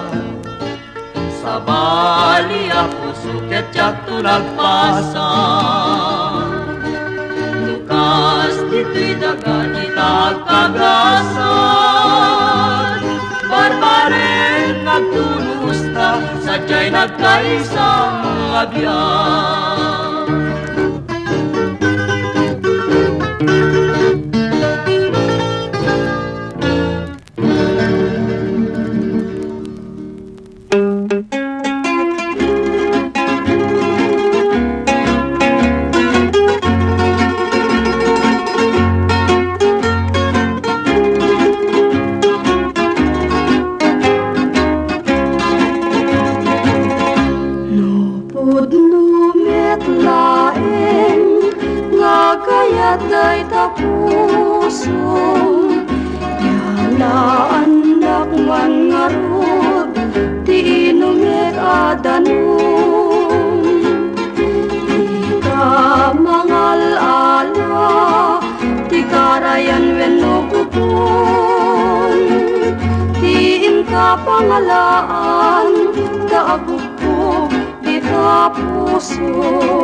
Sabali ako suket jak tulagpasan Lukas dito'y daga itagkagasan Barbaren nagtunos na Sadya'y nagkaisang agyan Day tapusong Yalaan dakman ngarod Ti inumek adanong Di ka mangal-ala Ti karayan wenno kupon Ti inka pangalaan Kaagupog di tapusong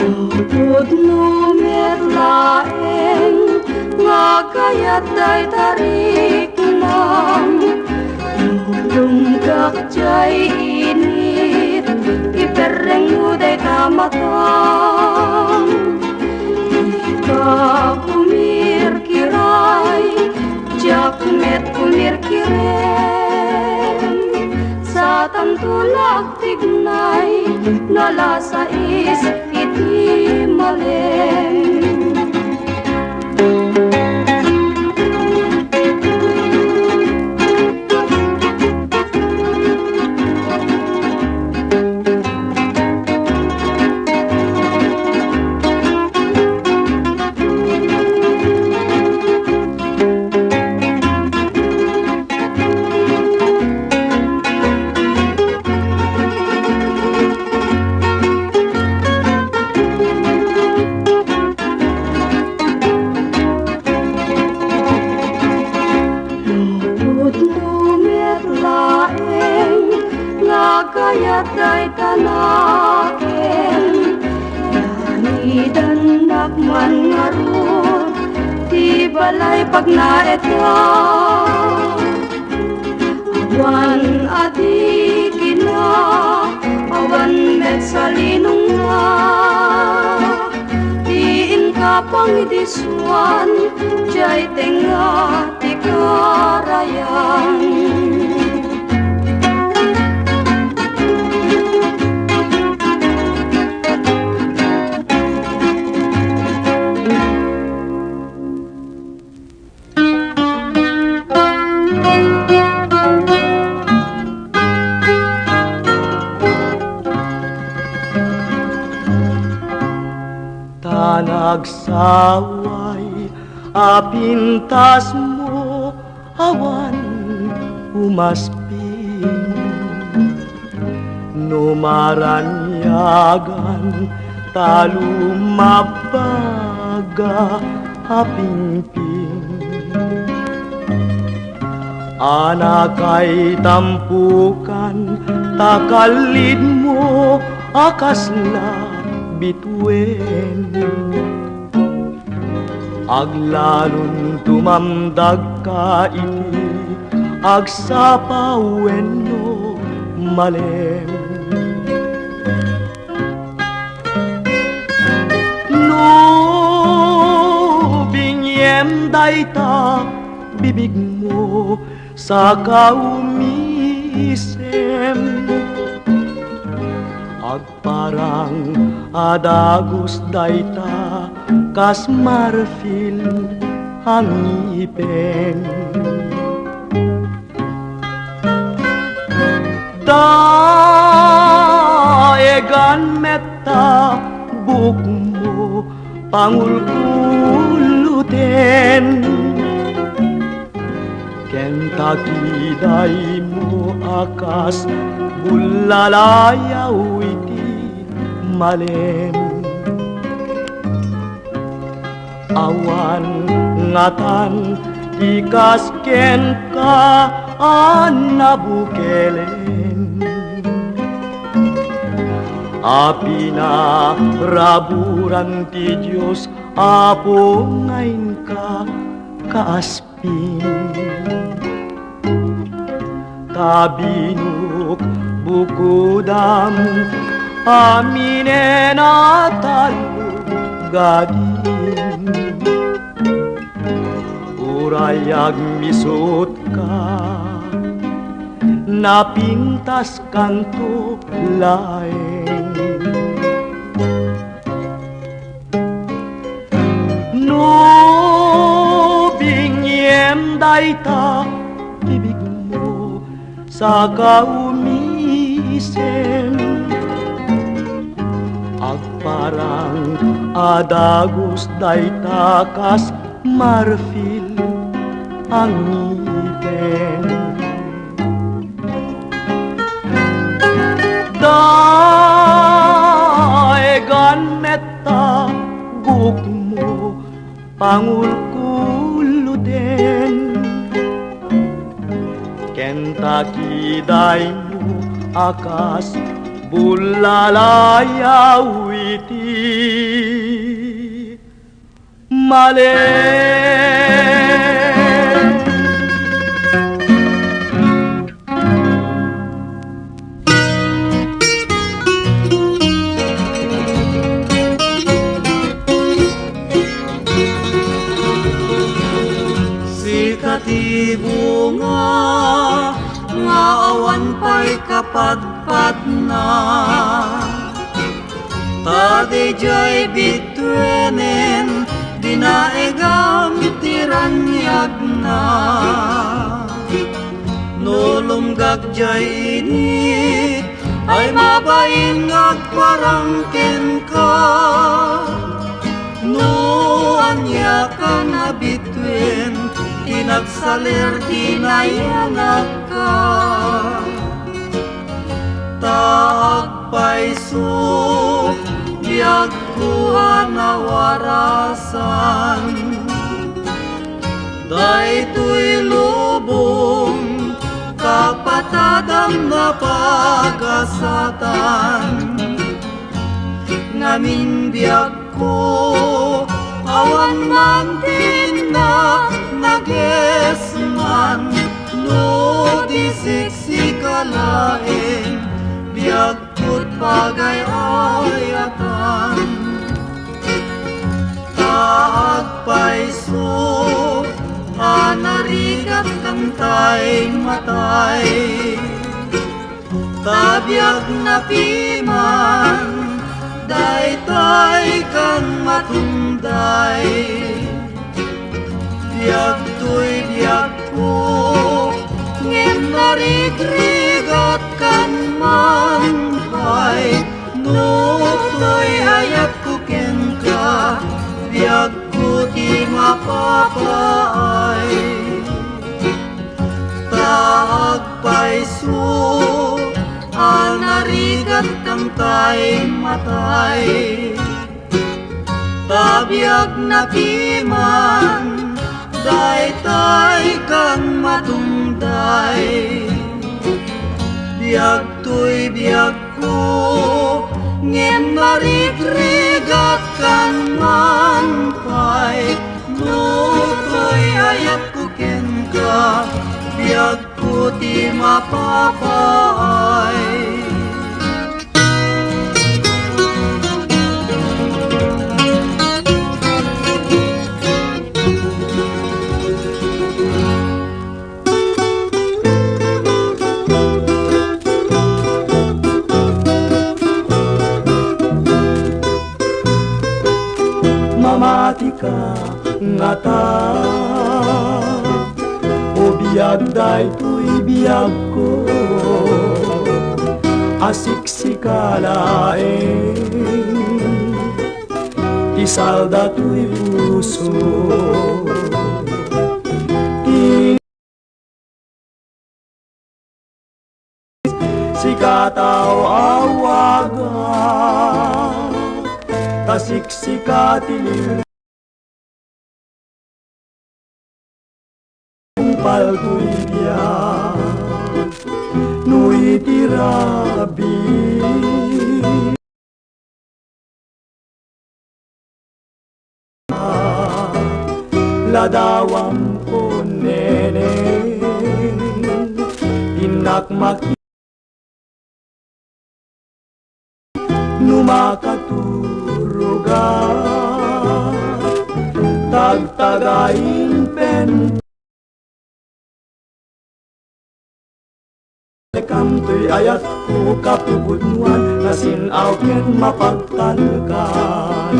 Lupod no merlaeng Nga kayat day tarik lang Lulunggak jay init Ipereng mo day tamatang Ika kumirkiray Jakmet kumirkirem Sa tantulag tignay Nalasa is iti malem kayat day tanaken Yanidan dakman ngarod Ti balay pag naeta Awan adi gina Awan kalinong nga diin ka pangidisuan jay tenga ti karayan. Nagsaway apintas mo awan umasping numaranyagan talumabaga apingping anakay tampukan takalid mo akas na bituin aglalon tumamdag ka iti agsapawen no malem no binyem dayta bibig mo sa kaumisem agparang adagos dayta kas marfil ang ngipin daegan metta buk mo pangulkuluten Kentucky day mo akas bulalayaw iti malem awan ngatan ikas ken ka anabukelen api na raburan ti Diyos apo ngayon ka kaaspin tabinuk bukudam aminen atalugadi urayag misut ka napintas kanto laeng no binyem dayta bibig mo sa kaumisem agparang adagos dayta kas marfil ang ngipin daegan metta guk mo pangulkuluten Kentucky day mo akas bulalayaw iti malem Sikati bunga nga awan pa'y kapadpad na tadijay bitwenen dinaegam tiranyag na nulumgag jay init ay mabain agparangken ka no anya ka na bitwen tinagsalir dinayanag ka taagpaiso biyag kuha na warasan daytoy lubong kapatadang na pagasatan ngamin biyag ko awan mantin na nagesman no di siksi kalaeng biyag kut pagayayatan taagpaiso anarigat kantay matay tabiyag na piman daytay kang matunday biyag to'y biyag ko ngem narigrigat kan manpay no to'y ayat ko ken ka biyag ko di mapapaay taagpaiso anarigat kang tay matay tabiyag na piman daytay kang matunday biyag to'y biyag ko ngem marigrigat kan manpay no to'y ayat ko ken ka biyag ko di mapapaay mamati ka nga ta o biyag daytoy biyag ko asiksikalaeng isalda to'y puso sikataw awaga kasiksikatiling palto'y biyag nu'y tirabi ladawang ko nene inakmaki numakaturuga tagtagain pen kamto'y ayat ko kapubudnuan na sinaw ken mapagtalkan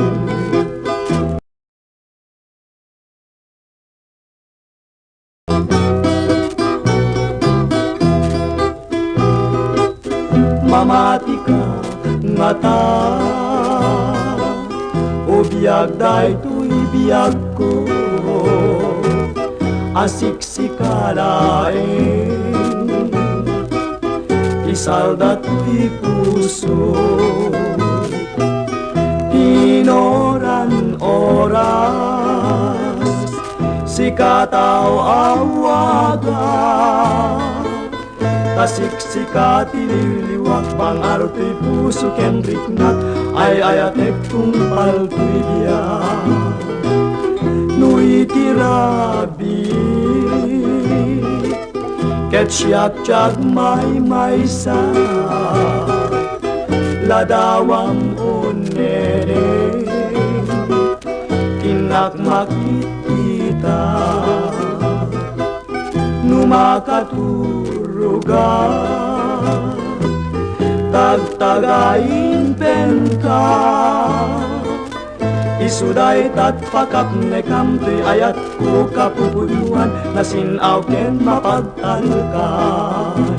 mamati ka nga ta o biyag daytoy biyag ko asiksikalaeng isalda to'y puso tinoran oras sikataw awaga kasiksikati liliwag bang aroto'y puso ken riknat ay ayatek kung palto'y biyag nu'y tirabi ket siyak tiyag may-maysa ladawang onere kinak makikita numakaturuga tagtagain penka isuday tatpakap ne kamto'y ayat ko kapupuluan na sinaw ken mapagtalkan